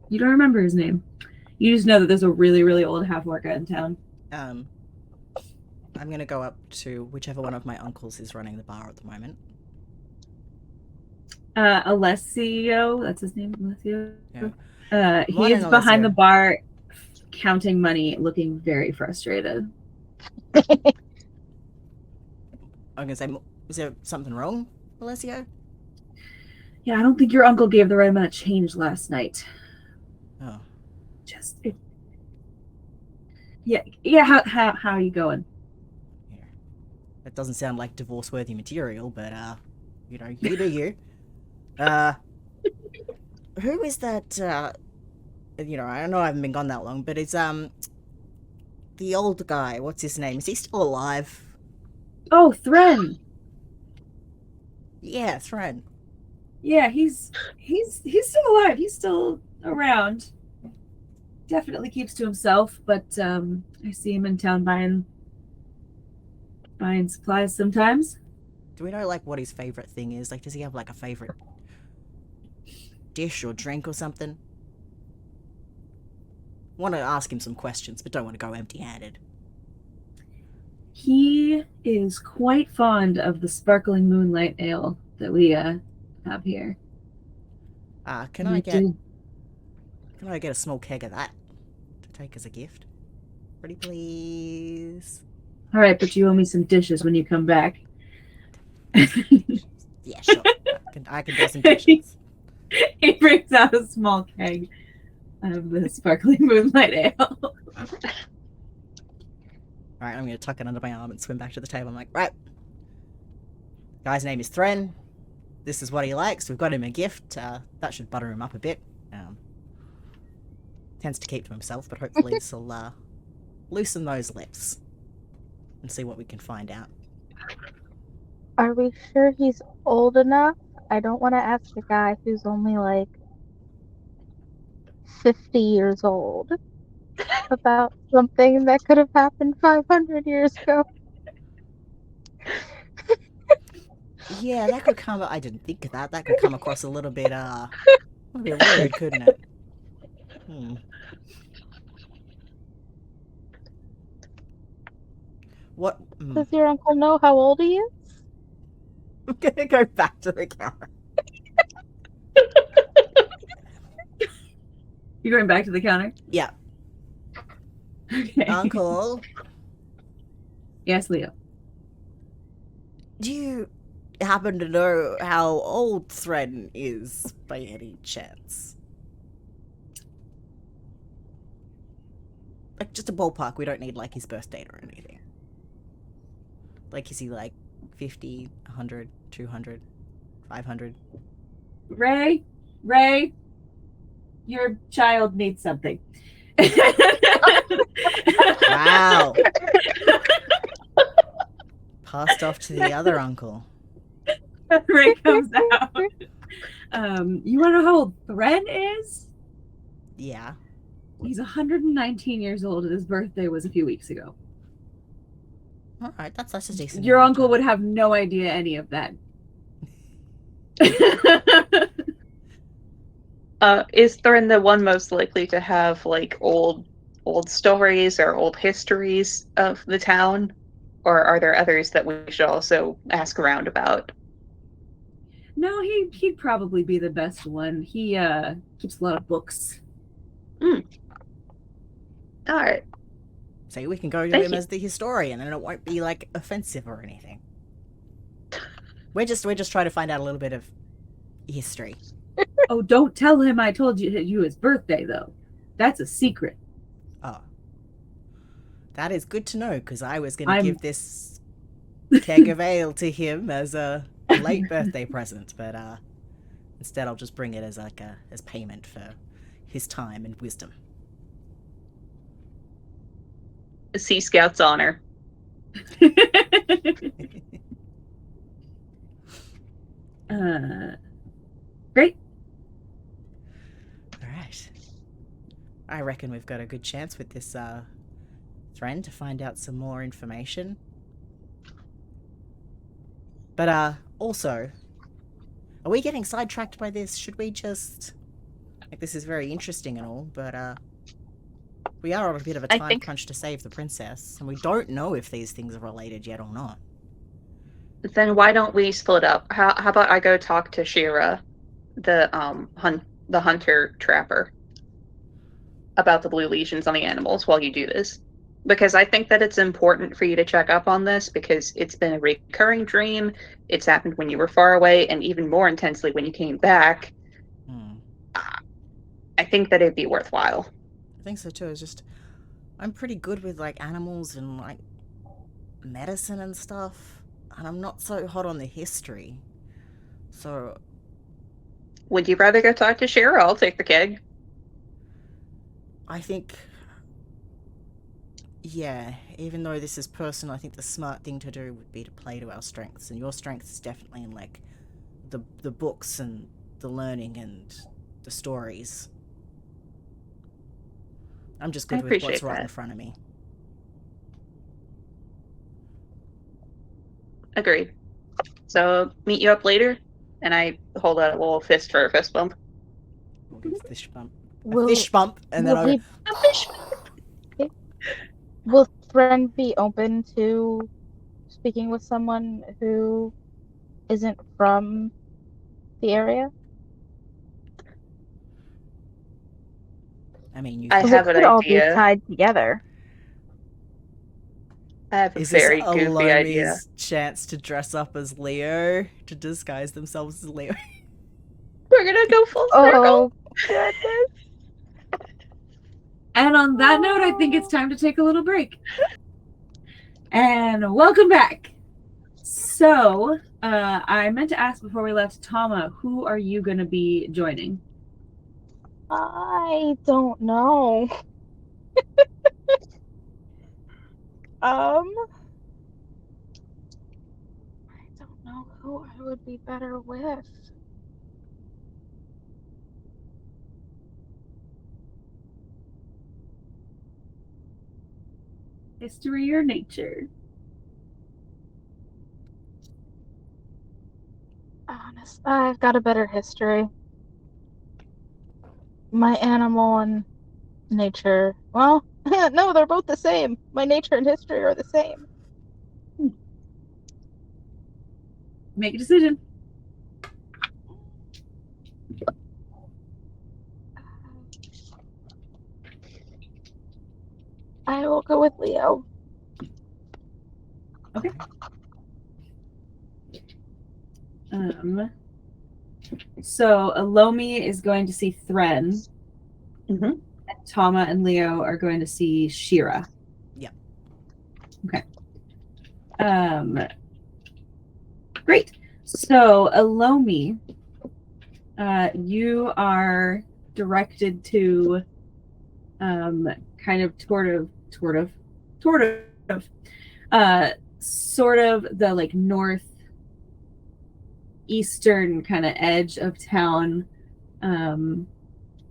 you don't remember his name. You just know that there's a really, really old half orca in town. I'm gonna go up to whichever one of my uncles is running the bar at the moment. Alessio, that's his name, Alessio. Yeah. He is behind the bar counting money, looking very frustrated. I'm gonna say, is there something wrong, Alessio? Yeah, I don't think your uncle gave the right amount of change last night. Oh. Yeah. How are you going? Yeah. That doesn't sound like divorce-worthy material, but you know, you do you. Who is that? You know, I know I haven't been gone that long, but it's the old guy. What's his name? Is he still alive? Oh, Thren. Yeah, Thren. Yeah, he's still alive. He's still around. Definitely keeps to himself, but I see him in town buying supplies sometimes. Do we know, like, what his favorite thing is? Like, does he have, like, a favorite dish or drink or something? Want to ask him some questions, but don't want to go empty-handed. He is quite fond of the sparkling moonlight ale that we have here. Can I get a small keg of that to take as a gift? Pretty please. All right, but you owe me some dishes when you come back. Yeah, sure. I can do some dishes. He brings out a small keg of the sparkling moonlight ale. Alright, I'm going to tuck it under my arm and swim back to the table. I'm like, right. Guy's name is Thren. This is what he likes. We've got him a gift. That should butter him up a bit. Tends to keep to himself, but hopefully this will loosen those lips and see what we can find out. Are we sure he's old enough? I don't want to ask a guy who's only like 50 years old. about something that could have happened 500 years ago. Yeah, that could come. I didn't think of that. That could come across a little bit rude, couldn't it? What? Does your uncle know how old he is? I'm gonna go back to the counter. You're going back to the counter? Yeah. Okay. Uncle, Yes, Leo. do you happen to know how old Threaten is by any chance? Like, just a ballpark. We don't need, like, his birth date or anything. Like, is he, like, 50, 100, 200, 500? Ray, your child needs something. Wow. Passed off to the other uncle. Ray comes out. You want to know how old Thren is? Yeah. He's 119 years old, and his birthday was a few weeks ago. Alright, that's a decent. Your uncle would have no idea any of that. Is Thorn the one most likely to have like old stories or old histories of the town? Or are there others that we should also ask around about? No, he'd probably be the best one. He keeps a lot of books. Alright. So we can go to Thank him you. as the historian, and it won't be like offensive or anything. We're just trying to find out a little bit of history. Oh, don't tell him I told you his birthday, though. That's a secret. Oh. That is good to know, because I was going to give this keg of ale to him as a late birthday present, but instead I'll just bring it as like as payment for his time and wisdom. A Sea Scout's honor. Great. Alright. I reckon we've got a good chance with this Thren to find out some more information. But also, are we getting sidetracked by this? Should we just... Like, this is very interesting and all, but we are on a bit of a time crunch to save the princess, and we don't know if these things are related yet or not. Then why don't we split up? How about I go talk to Shira, the hunter trapper, about the blue lesions on the animals while you do this? Because I think that it's important for you to check up on this, because it's been a recurring dream. It's happened when you were far away, and even more intensely when you came back. I think that it'd be worthwhile. I think so too. It's just, I'm pretty good with like animals and like medicine and stuff, and I'm not so hot on the history. So, would you rather go talk to Shira? I'll take the keg. I think, yeah, even though this is personal, I think the smart thing to do would be to play to our strengths, and your strength is definitely in like the books and the learning and the stories. I'm just good with what's right in front of me. Agreed. So, meet you up later, and I hold out a little fist for a fist bump. We'll give a fish bump. A fish bump, and then A fish bump! Will Thren be open to speaking with someone who isn't from the area? I mean, I have an idea. All be tied together. I have a very goofy idea. Is this Elomi's chance to dress up as Leo, to disguise themselves as Leo? We're gonna go full circle. Oh, goodness. And on that note, I think it's time to take a little break. And welcome back. So, I meant to ask before we left, Thauma, who are you going to be joining? I don't know. I don't know who I would be better with. History or nature? Honest, I've got a better history. My animal and nature. Well, no, they're both the same. My nature and history are the same. Make a decision. I will go with Leo. Okay. So Elomi is going to see Thren. Mm-hmm. And Thauma and Leo are going to see Shira. Yep. Okay. Great. So Elomi, you are directed to kind of sort of the like northeastern kind of edge of town.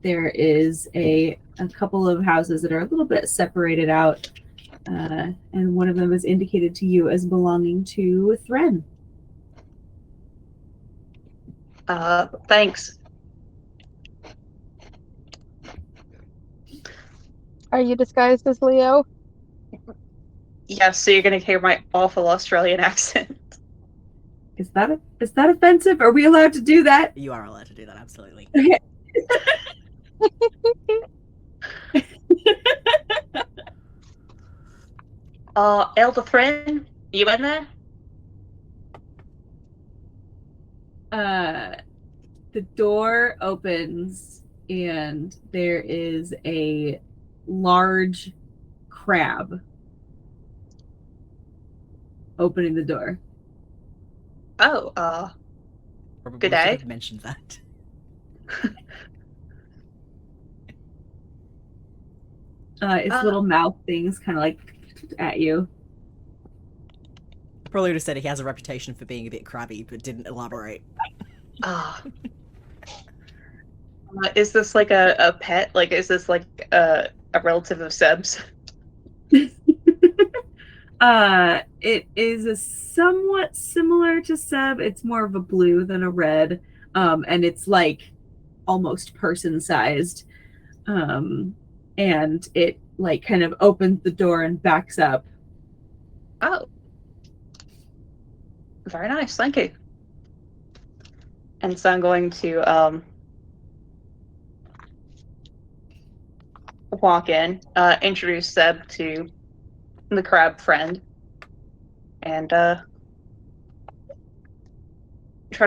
There is a couple of houses that are a little bit separated out, and one of them is indicated to you as belonging to Thren. Thanks. Are you disguised as Leo? Yes, so you're gonna hear my awful Australian accent. Is that offensive? Are we allowed to do that? You are allowed to do that, absolutely. Okay. Elder Thren, you in there? The door opens and there is a large crab opening the door. Oh, Probably Good should day. have mentioned that. Its little mouth things kind of like at you. Probably would have said he has a reputation for being a bit crabby, but didn't elaborate. Is this like a pet? Like, is this like a relative of Seb's? It is a somewhat similar to Seb. It's more of a blue than a red. And it's like almost person-sized. And it like kind of opens the door and backs up. Oh. Very nice, thank you. And so I'm going to walk in, introduce Seb to the crab friend, and try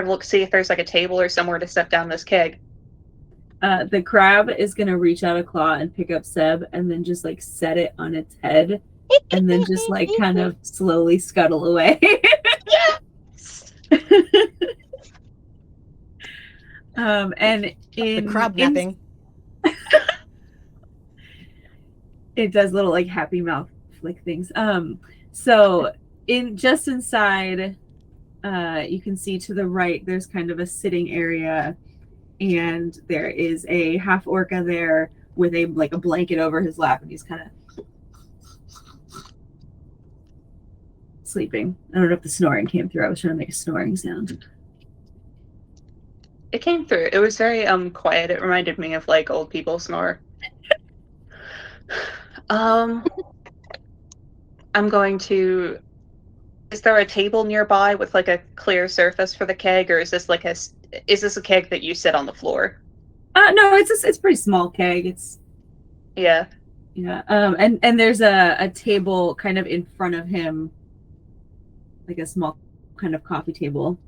to see if there's like a table or somewhere to set down this keg. The crab is gonna reach out a claw and pick up Seb and then just like set it on its head and then just like kind of slowly scuttle away. Yes! And in The crab napping. It does little like happy mouth flick things. So just inside, you can see to the right there's kind of a sitting area, and there is a half orca there with a blanket over his lap, and he's kind of sleeping. I don't know if the snoring came through. I was trying to make a snoring sound. It came through. It was very quiet. It reminded me of like old people snore. I'm going to. Is there a table nearby with like a clear surface for the keg, or is this like is this a keg that you sit on the floor? No, it's pretty small keg. It's Yeah. and there's a table kind of in front of him, like a small kind of coffee table.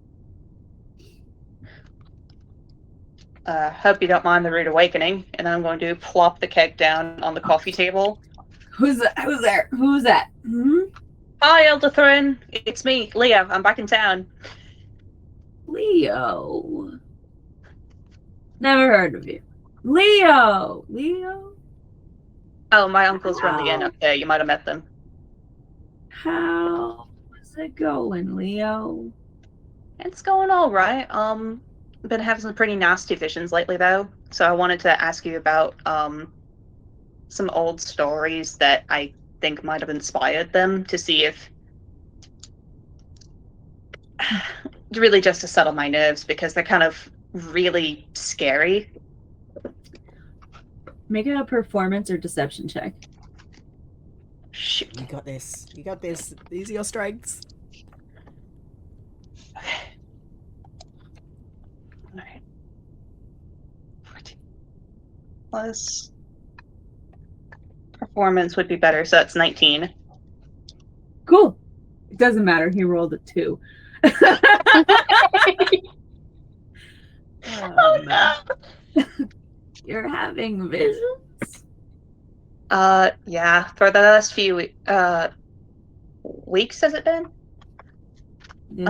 Hope you don't mind the rude awakening, and I'm going to plop the keg down on the coffee table. Who's there? Who's that? Hmm? Hi, Elder Thren. It's me, Leo. I'm back in town. Leo. Never heard of you. Leo. Oh, my uncles run the inn up there. You might have met them. How's it going, Leo? It's going all right. Been having some pretty nasty visions lately, though. So I wanted to ask you about some old stories that I think might have inspired them to see if really just to settle my nerves because they're kind of really scary. Make it a performance or deception check. Shoot. You got this. You got this. These are your strengths. Okay. Alright. 14 plus performance would be better, so that's 19. Cool. It doesn't matter. He rolled a 2. Oh no! You're having visions? Yeah. For the last few weeks, has it been?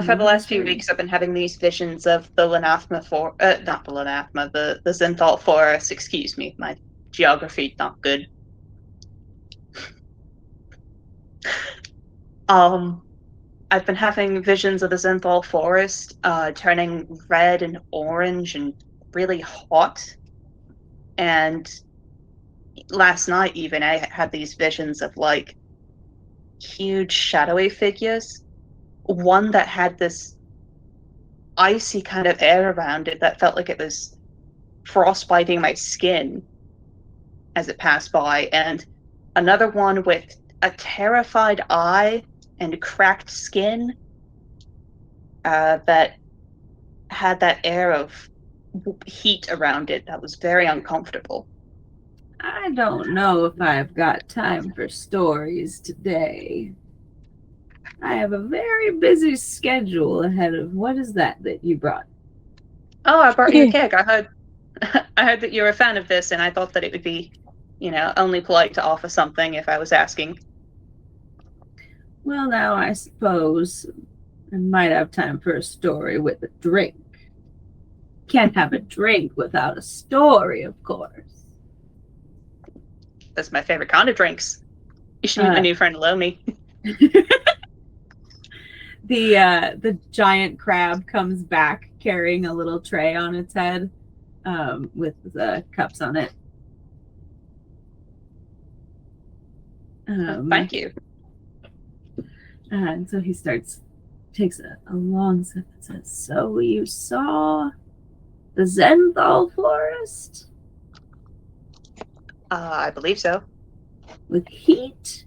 For the last few weeks, I've been having these visions of the not the Lenathma, the Xenthal Forest. Excuse me, my geography not good. I've been having visions of the Xenthal Forest turning red and orange and really hot. And last night, even, I had these visions of like huge shadowy figures. One that had this icy kind of air around it that felt like it was frostbiting my skin as it passed by, and another one with a terrified eye and cracked skin that had that air of heat around it that was very uncomfortable. I don't know if I've got time for stories today. I have a very busy schedule ahead of... What is that you brought? Oh, I brought you a cake. I heard that you're a fan of this, and I thought that it would be, only polite to offer something if I was asking. Well, now I suppose I might have time for a story with a drink. Can't have a drink without a story, of course. That's my favorite kind of drinks. You should meet my new friend Elomi. The giant crab comes back carrying a little tray on its head with the cups on it. Thank you. And so he takes a long sip and says, "So you saw the Xenthal Forest? I believe so. With heat?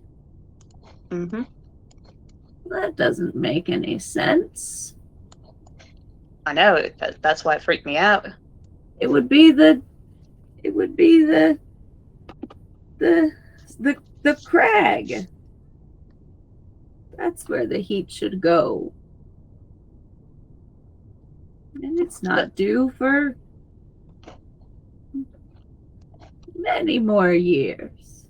Mm-hmm. That doesn't make any sense. I know. That's why it freaked me out. It would be the crag. That's where the heat should go. And it's not due for many more years.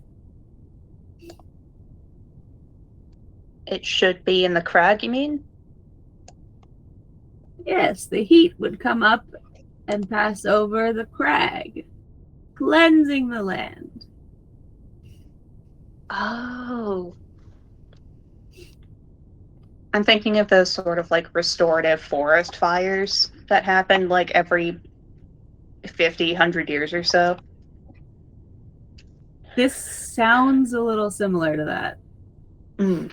It should be in the crag, you mean? Yes, the heat would come up and pass over the crag, cleansing the land. Oh. I'm thinking of those sort of like restorative forest fires that happen like every 50, 100 years or so. This sounds a little similar to that. Mm.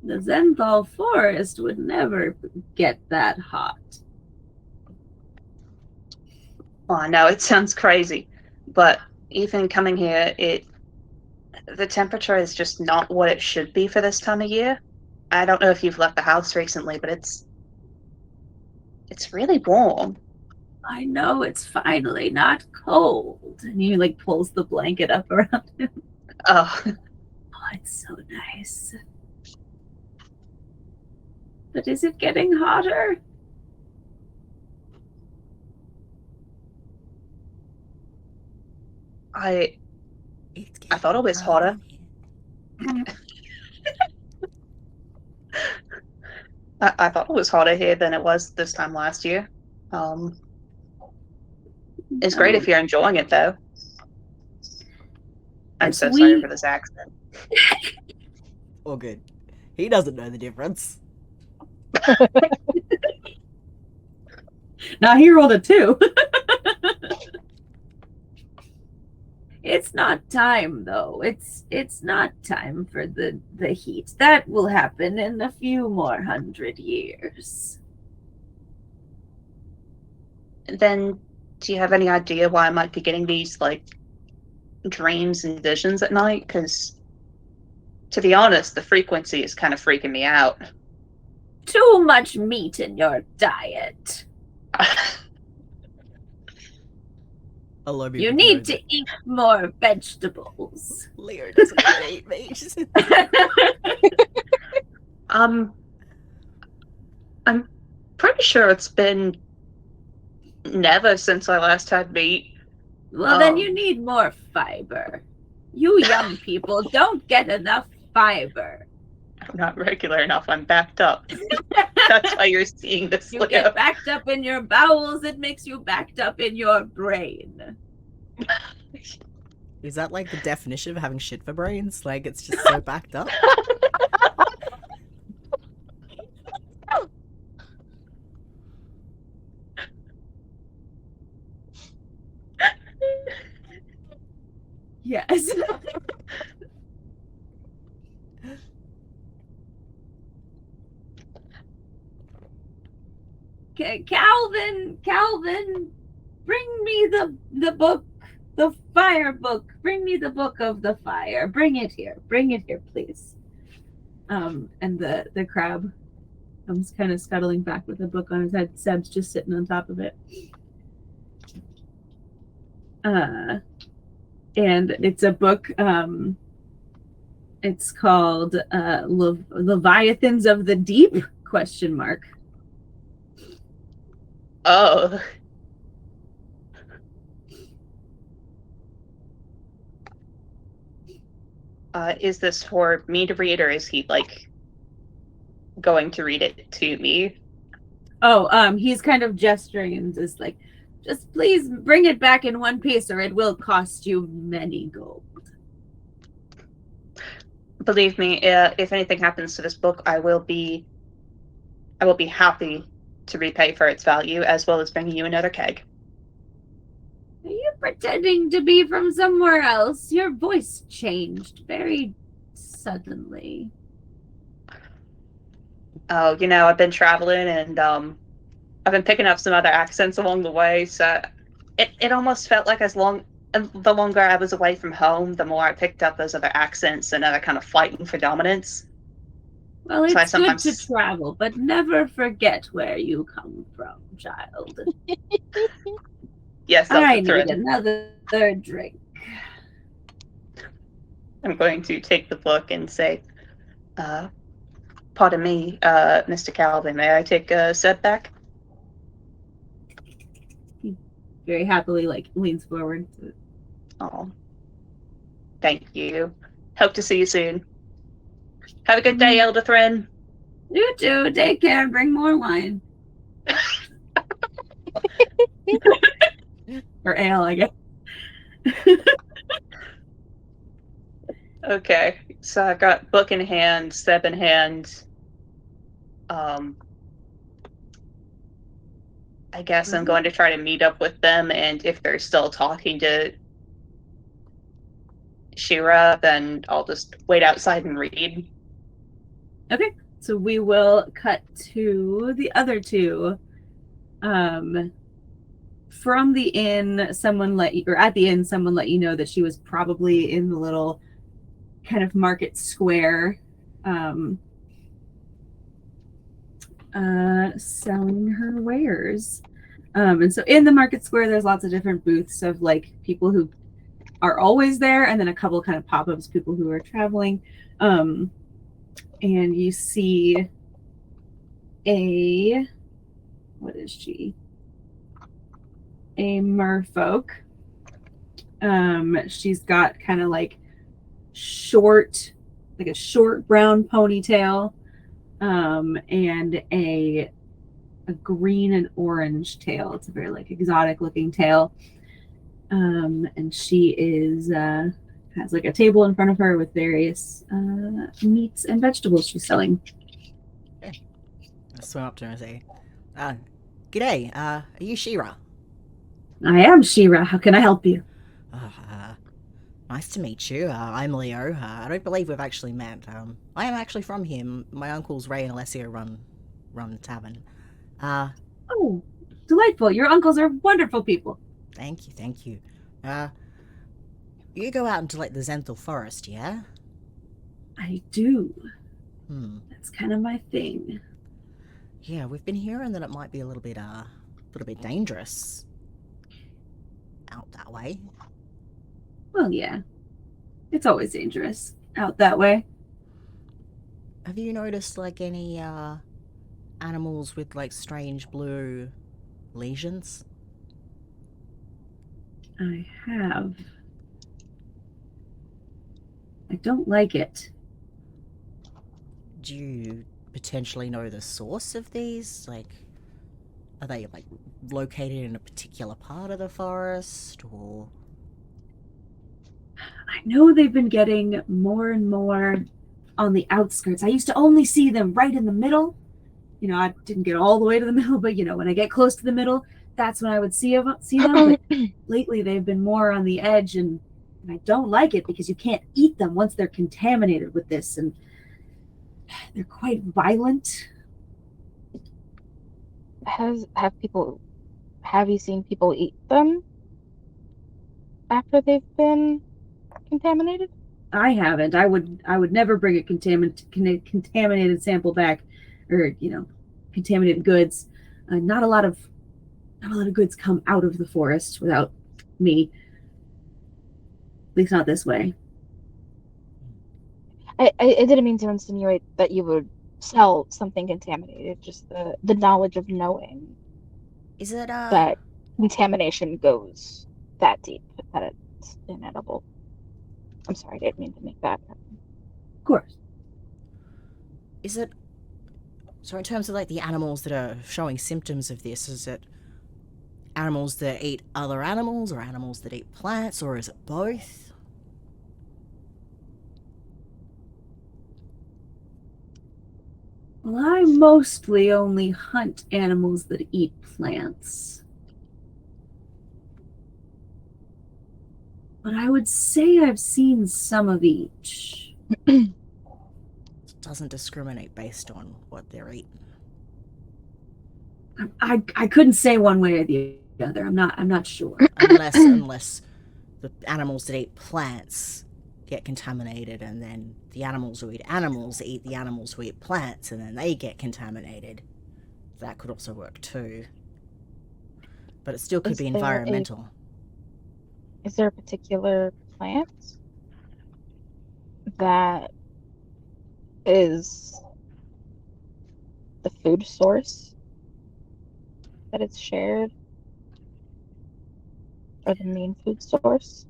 The Xenthal Forest would never get that hot. Oh, I know, it sounds crazy, but even coming here, the temperature is just not what it should be for this time of year. I don't know if you've left the house recently, but it's really warm. I know, it's finally not cold. And he like pulls the blanket up around him. Oh, It's so nice. But is it getting hotter? I thought it was hotter. I thought it was hotter here than it was this time last year. It's great if you're enjoying it, though. I'm so sorry for this accent. All good. He doesn't know the difference. Now he rolled a 2. It's not time, though. It's not time for the heat. That will happen in a few more 100 years. Then, do you have any idea why I might be getting these, like, dreams and visions at night? Because, to be honest, the frequency is kind of freaking me out. Too much meat in your diet. Elomi You would need know to that eat more vegetables. Leo doesn't eat meat. I'm pretty sure it's been never since I last had meat. Well, then you need more fiber. You young people don't get enough fiber. I'm not regular enough. I'm backed up. That's why you're seeing this. You get backed up in your bowels, it makes you backed up in your brain. Is that like the definition of having shit for brains? Like it's just so backed up? Yes. Okay, Calvin, bring me the book, the fire book. Bring me the book of the fire. Bring it here, please. And the crab comes kind of scuttling back with a book on his head. Seb's just sitting on top of it. And it's a book. It's called Leviathans of the Deep? ? Oh. Is this for me to read, or is he, like, going to read it to me? Oh, he's kind of gesturing and just like, just please bring it back in one piece or it will cost you many gold. Believe me, if anything happens to this book, I will be happy to repay for its value, as well as bringing you another keg. Are you pretending to be from somewhere else? Your voice changed very suddenly. Oh, I've been traveling, and I've been picking up some other accents along the way, so it almost felt like the longer I was away from home, the more I picked up those other accents and other kind of fighting for dominance. Well, So it's good to travel, but never forget where you come from, child. Yes, I need another drink. I'm going to take the book and say, pardon me, Mr. Calvin, may I take a sip back? He very happily, leans forward. Oh, thank you. Hope to see you soon. Have a good day, Elder Thrin. You too. Take care. Bring more wine. Or ale, I guess. Okay, so I've got book in hand, Seb in hand. I guess I'm going to try to meet up with them, and if they're still talking to Shira, then I'll just wait outside and read. Okay, so we will cut to the other two. From the inn, at the inn, someone let you know that she was probably in the little kind of market square, selling her wares. And so in the market square, there's lots of different booths of people who are always there, and then a couple kind of pop-ups, people who are traveling. And you see what is she? A merfolk. She's got kind of a short brown ponytail, and a green and orange tail. It's a very exotic looking tail. And she has a table in front of her with various meats and vegetables she's selling. Okay. I'll swim up to her and say, g'day, are you Shira? I am Shira. How can I help you? Nice to meet you. I'm Leo. I don't believe we've actually met. I am actually from here. My uncles Ray and Alessio run the tavern. Oh, delightful. Your uncles are wonderful people. Thank you, thank you. You go out into like the Xenthal Forest, yeah? I do. That's kind of my thing. Yeah, we've been hearing that it might be a little bit dangerous out that way. Well, yeah. It's always dangerous out that way. Have you noticed like any animals with like strange blue lesions? I have. I don't like it. Do you potentially know the source of these? Like, are they like located in a particular part of the forest, or? I know they've been getting more and more on the outskirts. I used to only see them right in the middle. I didn't get all the way to the middle, but when I get close to the middle, that's when I would see them. But lately, they've been more on the edge, and I don't like it because you can't eat them once they're contaminated with this, and they're quite violent. Have you seen people eat them after they've been contaminated? I haven't. I would never bring a contaminated sample back, or contaminated goods. Not a lot of goods come out of the forest without me. At least not this way. I didn't mean to insinuate that you would sell something contaminated. Just the knowledge of knowing Is it that contamination goes that deep that it's inedible. I'm sorry, I didn't mean to make that. Of course. Is it... So in terms of like the animals that are showing symptoms of this, is it animals that eat other animals or animals that eat plants, or is it both? Well, I mostly only hunt animals that eat plants. But I would say I've seen some of each. It doesn't discriminate based on what they're eating. I couldn't say one way or the other. I'm not sure. Unless the animals that eat plants get contaminated, and then the animals who eat animals eat the animals who eat plants, and then they get contaminated. That could also work too. But it still could be environmental. Is there a particular plant that is the food source that it's shared, or the main food source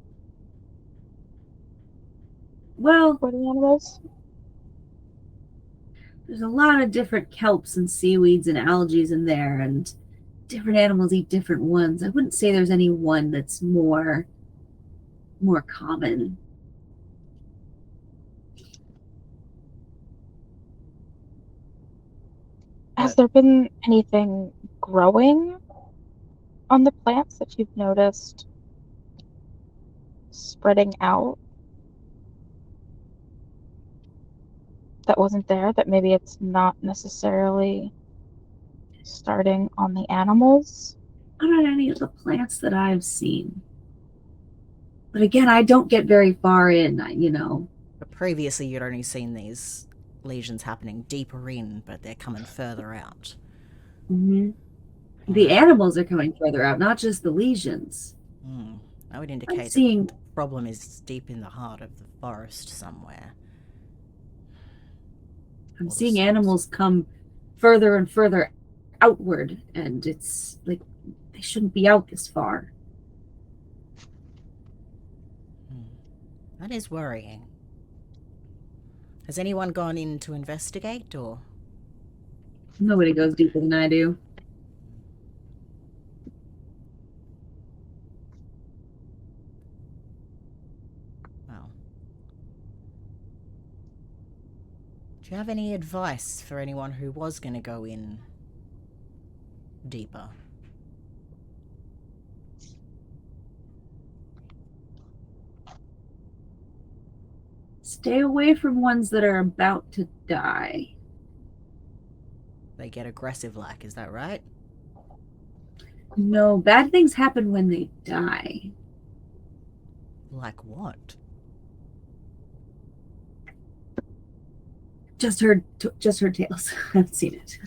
Well, for the animals? there's a lot of different kelps and seaweeds and algae in there, and different animals eat different ones. I wouldn't say there's any one that's more common. Has there been anything growing on the plants that you've noticed spreading out that wasn't there, that maybe it's not necessarily starting on the animals? Not on any of the plants that I've seen. But again, I don't get very far in, But previously you'd only seen these lesions happening deeper in, but they're coming further out. Mm-hmm. The animals are coming further out, not just the lesions. That would indicate that the problem is deep in the heart of the forest somewhere. I'm seeing animals come further and further outward, and it's like they shouldn't be out this far. That is worrying. Has anyone gone in to investigate, or? Nobody goes deeper than I do. Well. Do you have any advice for anyone who was going to go in deeper? stay away from ones that are about to die. They get aggressive like, is that right? No, bad things happen when they die. Like what? Just heard tales. I haven't seen it.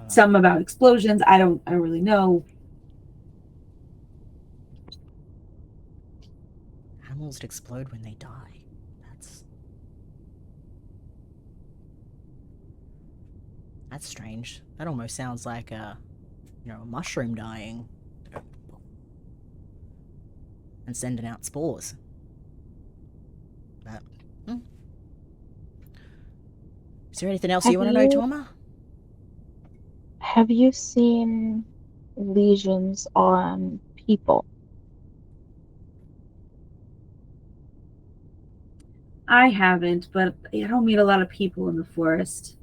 Some about explosions. I don't really know. Animals explode when they die. That's strange. That almost sounds like a mushroom dying and sending out spores. But is there anything else you want to know, Thauma? Have you seen lesions on people? I haven't, but I don't meet a lot of people in the forest.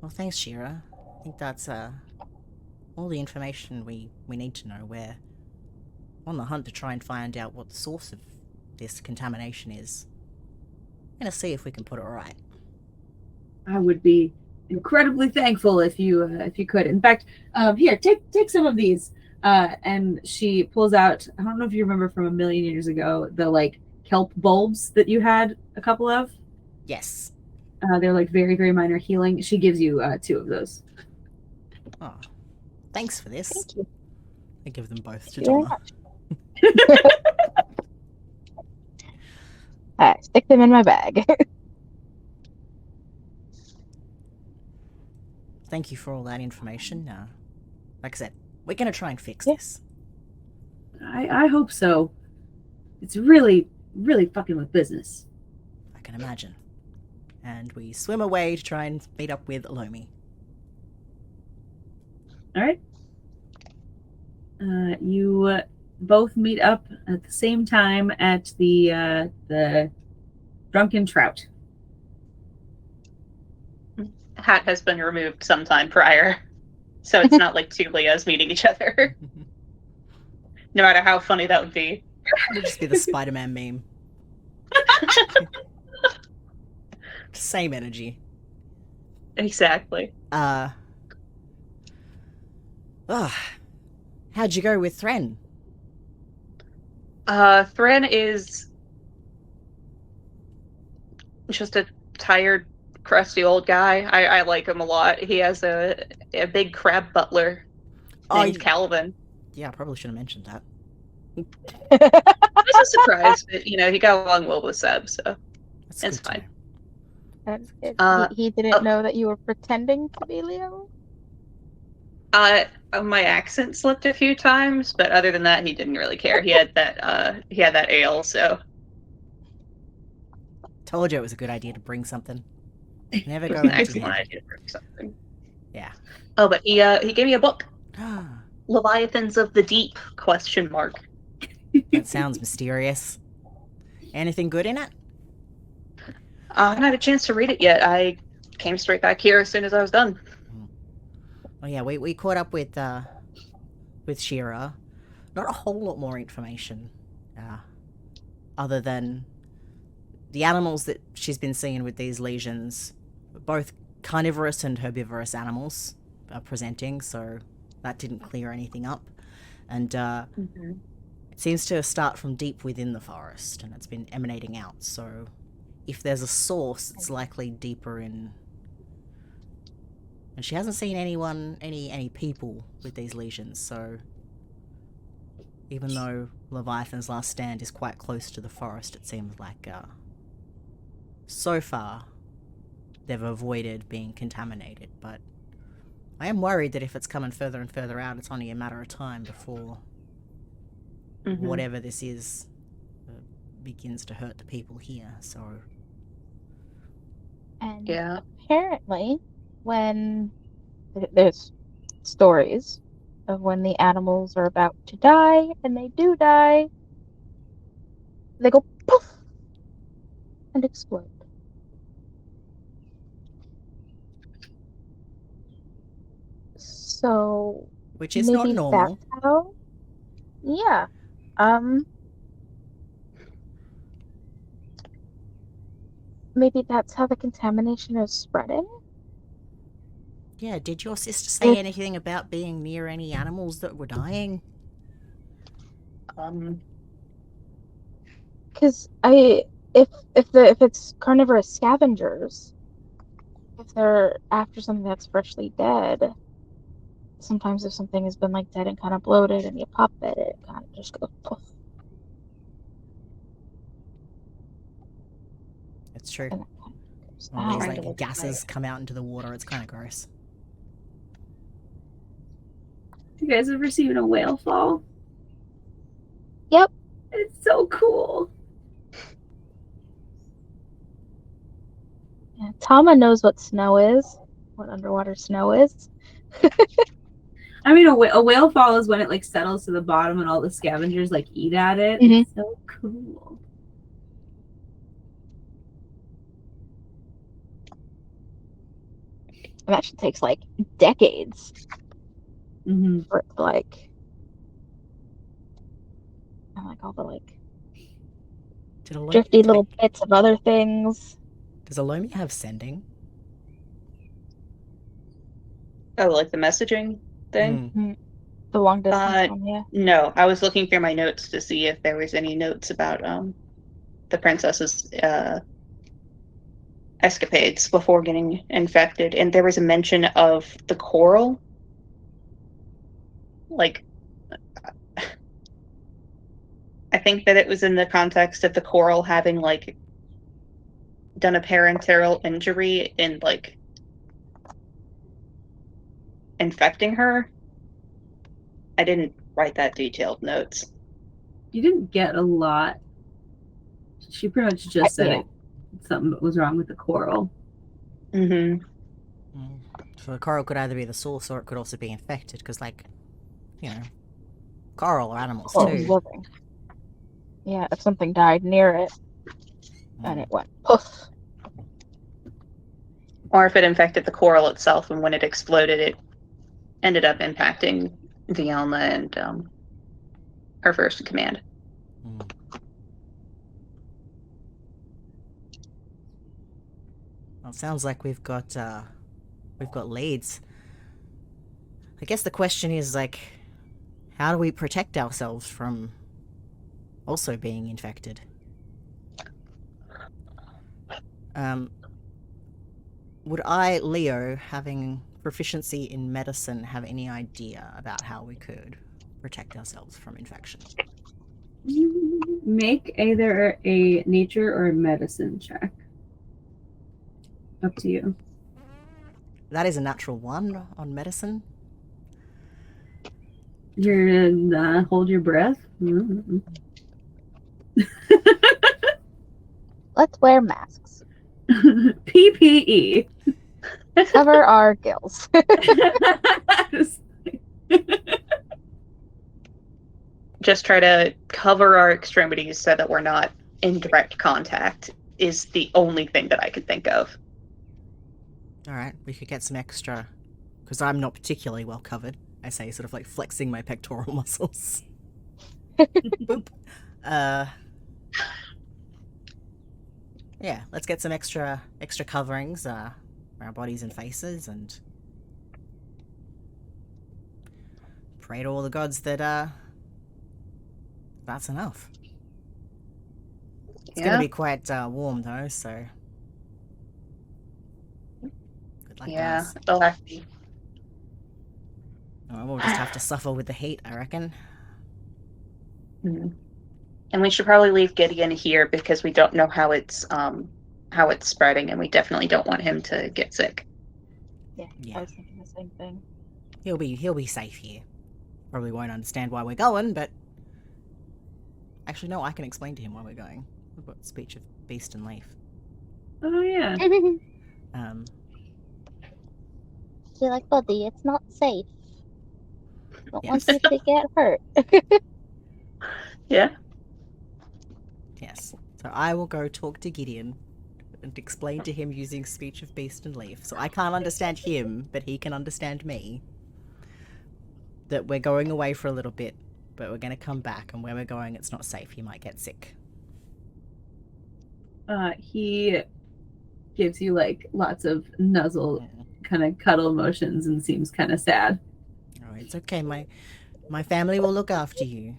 Well, thanks, Shira. I think that's all the information we need to know. We're on the hunt to try and find out what the source of this contamination is. I'm gonna see if we can put it right. I would be incredibly thankful if you could. In fact, here, take some of these. And she pulls out, I don't know if you remember from a million years ago, the like kelp bulbs that you had a couple of. Yes. They're like very, very minor healing. She gives you 2 of those. Oh, thanks for this. Thank you. I give them both to Very Thauma. much. Alright, stick them in my bag. Thank you for all that information. Like I said, we're gonna try and fix this. I hope so. It's really, really fucking with business. I can imagine. And we swim away to try and meet up with Elomi. All right. You both meet up at the same time at the Drunken Trout. Hat has been removed sometime prior, so it's not like 2 Leos meeting each other. No matter how funny that would be. It'll just be the Spider-Man meme. Same energy. Exactly. How'd you go with Thren? Thren is just a tired, crusty old guy. I like him a lot. He has a big crab butler named Calvin. Yeah, I probably should have mentioned that. It's a surprise, but he got along well with Seb, so That's it's good to fine. He didn't know that you were pretending to be Leo? My accent slipped a few times, but other than that, he didn't really care. He had that ale, so. Told you it was a good idea to bring something. Never It was go an empty excellent handed. idea to bring something. Yeah. Oh, but he gave me a book. Leviathans of the Deep, ? That sounds mysterious. Anything good in it? I haven't had a chance to read it yet. I came straight back here as soon as I was done. Oh yeah, we caught up with Shira. Not a whole lot more information, other than the animals that she's been seeing with these lesions, both carnivorous and herbivorous animals are presenting, so that didn't clear anything up. And it seems to start from deep within the forest, and it's been emanating out, so if there's a source, it's likely deeper in. And she hasn't seen any people with these lesions, so even though Leviathan's last stand is quite close to the forest, it seems like so far they've avoided being contaminated, but I am worried that if it's coming further and further out, it's only a matter of time before whatever this is begins to hurt the people here, so. And Yeah. apparently, when there's stories of when the animals are about to die, and they do die, they go poof and explode. So Which is not maybe normal. that's how. Yeah. Maybe that's how the contamination is spreading. Yeah, did your sister say anything about being near any animals that were dying? Because if it's carnivorous scavengers, if they're after something that's freshly dead, sometimes if something has been like dead and kind of bloated and you pop it kind of just goes poof. It's true. And it kind of goes All these out. like gases come out into the water. It's kind of gross. You guys ever seen a whale fall? Yep. It's so cool. Yeah, Thauma knows what snow is, what underwater snow is. I mean, a whale fall is when it like settles to the bottom and all the scavengers like eat at it. Mhm. It's so cool. And that shit takes like decades Mm-hmm. for it to like, and like all the like Did Elomi drifty little bits of other things. Does Elomi have sending? Oh, like the messaging thing? The long distance one, yeah. No, I was looking through my notes to see if there was any notes about the princess's escapades before getting infected, and there was a mention of the coral. Like, I think that it was in the context of the coral having like done a parenteral injury and like infecting her. I didn't write that detailed notes. You didn't get a lot. She pretty much just said Yeah. it. Something was wrong with the coral. Mm-hmm. So the coral could either be the source or it could also be infected, because, like, you know, coral are animals Coral's too. living. Yeah, if something died near it and it went poof. Or if it infected the coral itself, and when it exploded, it ended up impacting Thauma and her first in command. Well, it sounds like we've got leads. I guess the question is, like, how do we protect ourselves from also being infected? Would I, Leo, having proficiency in medicine, have any idea about how we could protect ourselves from infection? Make either a nature or a medicine check. Up to you. That is a natural 1 on medicine. You're gonna hold your breath. Mm-hmm. Let's wear masks. PPE. Cover our gills. Just try to cover our extremities so that we're not in direct contact is the only thing that I could think of. Alright, we could get some extra, because I'm not particularly well covered. I say, sort of like flexing my pectoral muscles. Boop. Yeah, let's get some extra coverings for our bodies and faces, and pray to all the gods that that's enough. It's gonna be quite warm though, so good luck, guys. They'll have to be. Oh, we'll just have to suffer with the heat, I reckon. Mm-hmm. And we should probably leave Gideon here because we don't know how it's spreading, and we definitely don't want him to get sick. Yeah. I was thinking the same thing. He'll be safe here. Probably won't understand why we're going, but actually no, I can explain to him why we're going. We've got speech of beast and leaf. Oh yeah. You're like, buddy, it's not safe. Don't want you to get hurt. Yeah. Yes. So I will go talk to Gideon and explain to him using speech of beast and leaf. So I can't understand him, but he can understand me. That we're going away for a little bit, but we're going to come back, and where we're going, it's not safe. He might get sick. He gives you like lots of nuzzle, kind of cuddle motions, and seems kind of sad. Oh, it's okay. My family will look after you.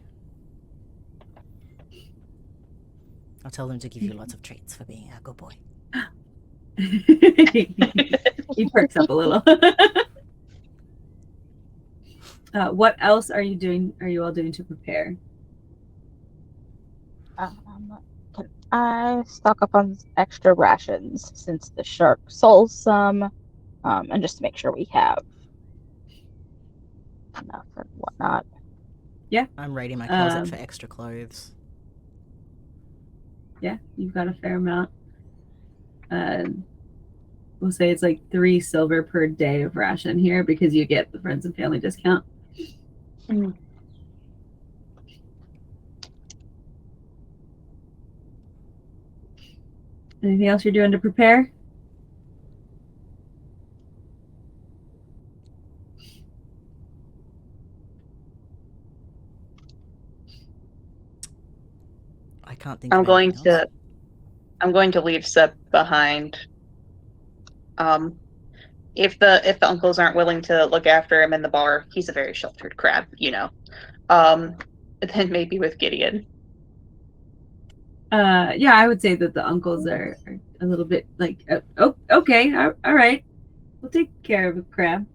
I'll tell them to give you lots of treats for being a good boy. He perks up a little. What else are you doing? Are you all doing to prepare? Can I stock up on extra rations since the shark sold some, and just to make sure we have enough and whatnot. Yeah. I'm raiding my closet for extra clothes. Yeah, you've got a fair amount. We'll say it's like 3 silver per day of ration here because you get the friends and family discount. Mm. Anything else you're doing to prepare? I can't think I'm of going anything else. I'm going to leave Sep behind. If the uncles aren't willing to look after him in the bar, he's a very sheltered crab, you know. Then maybe with Gideon. Yeah, I would say that the uncles are a little bit like, oh, okay, all right. We'll take care of a crab.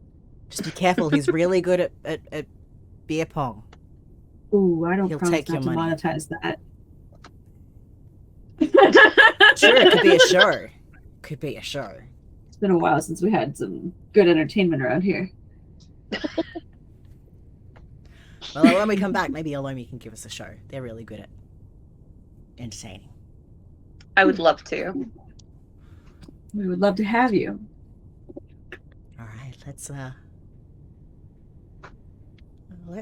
Just be careful. He's really good at beer pong. Ooh, I don't He'll promise take not your to money. monetize that. Sure, it could be a show. Could be a show. It's been a while since we had some good entertainment around here. Well, when we come back, maybe Elomi can give us a show. They're really good at entertaining. I would love to. We would love to have you. All right, let's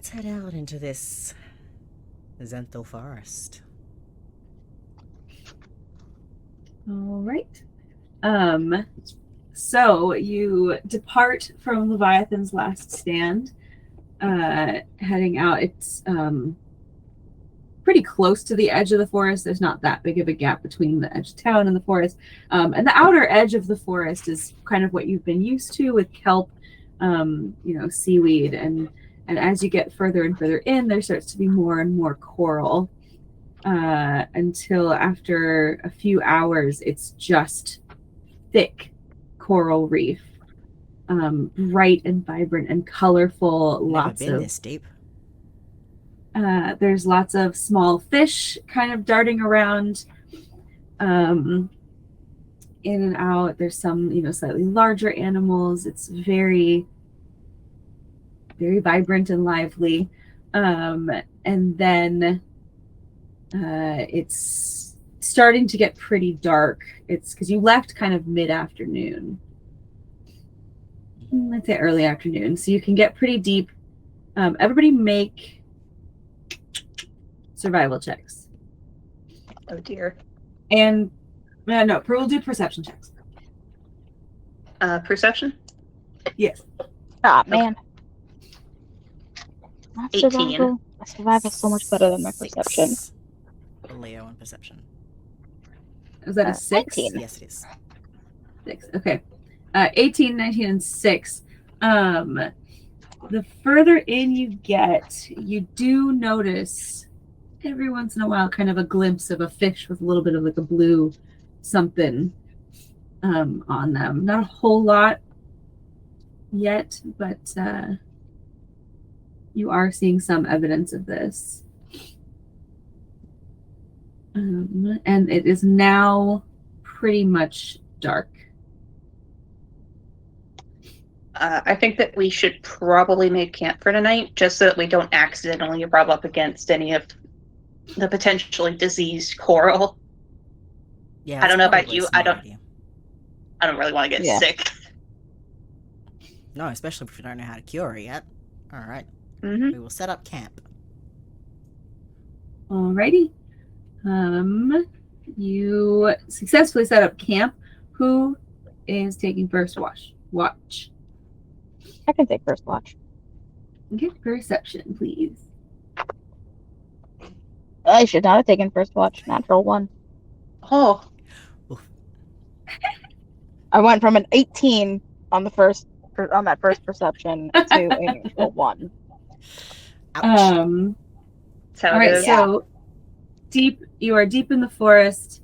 head out into this Xenthal Forest. All right. So you depart from Leviathan's last stand, heading out. It's pretty close to the edge of the forest. There's not that big of a gap between the edge of town and the forest. And the outer edge of the forest is kind of what you've been used to with kelp, seaweed. And as you get further and further in, there starts to be more and more coral. Until after a few hours, it's just thick coral reef, bright and vibrant and colorful. Never been this deep. There's lots of small fish kind of darting around, in and out. There's some, slightly larger animals. It's very, very vibrant and lively. And then it's starting to get pretty dark. It's because you left kind of mid-afternoon. Let's say early afternoon. So you can get pretty deep. Everybody make survival checks. Oh dear. And no, we'll do perception checks. Perception? Yes. Ah, man. My 18. survival. My survival's so much better than my perception. 6 for Leo on perception. Was that a 6? 19. Yes, it is. 6. Okay. 18, 19, and 6. The further in you get, you do notice every once in a while kind of a glimpse of a fish with a little bit of like a blue something on them. Not a whole lot yet, but you are seeing some evidence of this. And it is now pretty much dark. I think that we should probably make camp for tonight, just so that we don't accidentally rub up against any of the potentially diseased coral. Yeah, I don't know about probably a you. smart idea. I don't really want to get sick. No, especially if we don't know how to cure it yet. All right. Mm-hmm. We will set up camp. Alrighty. You successfully set up camp. Who is taking first watch? I can take first watch. Okay, perception, please. I should not have taken first watch. Natural 1. Oh, I went from an 18 on that first perception to a natural 1. Ouch. that's how All it right, is. so you are deep in the forest.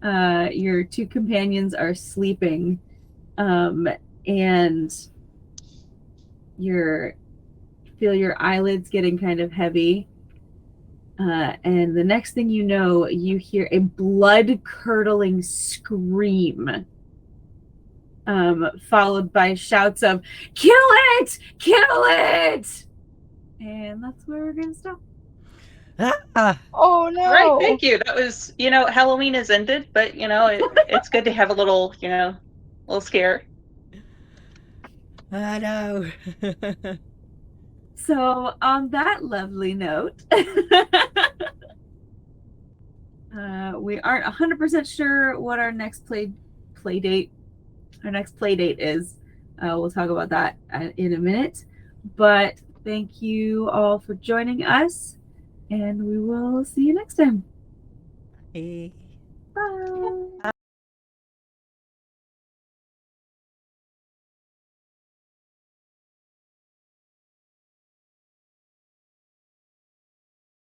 Your two companions are sleeping, and feel your eyelids getting kind of heavy. And the next thing you know, you hear a blood-curdling scream, followed by shouts of "Kill it! Kill it!" And that's where we're gonna stop. Oh no! All right, thank you. That was, Halloween is ended, but it's good to have a little, little scare. I know. So on that lovely note, we aren't 100% sure what our next play date is. We'll talk about that in a minute. But thank you all for joining us, and we will see you next time. Hey. Bye.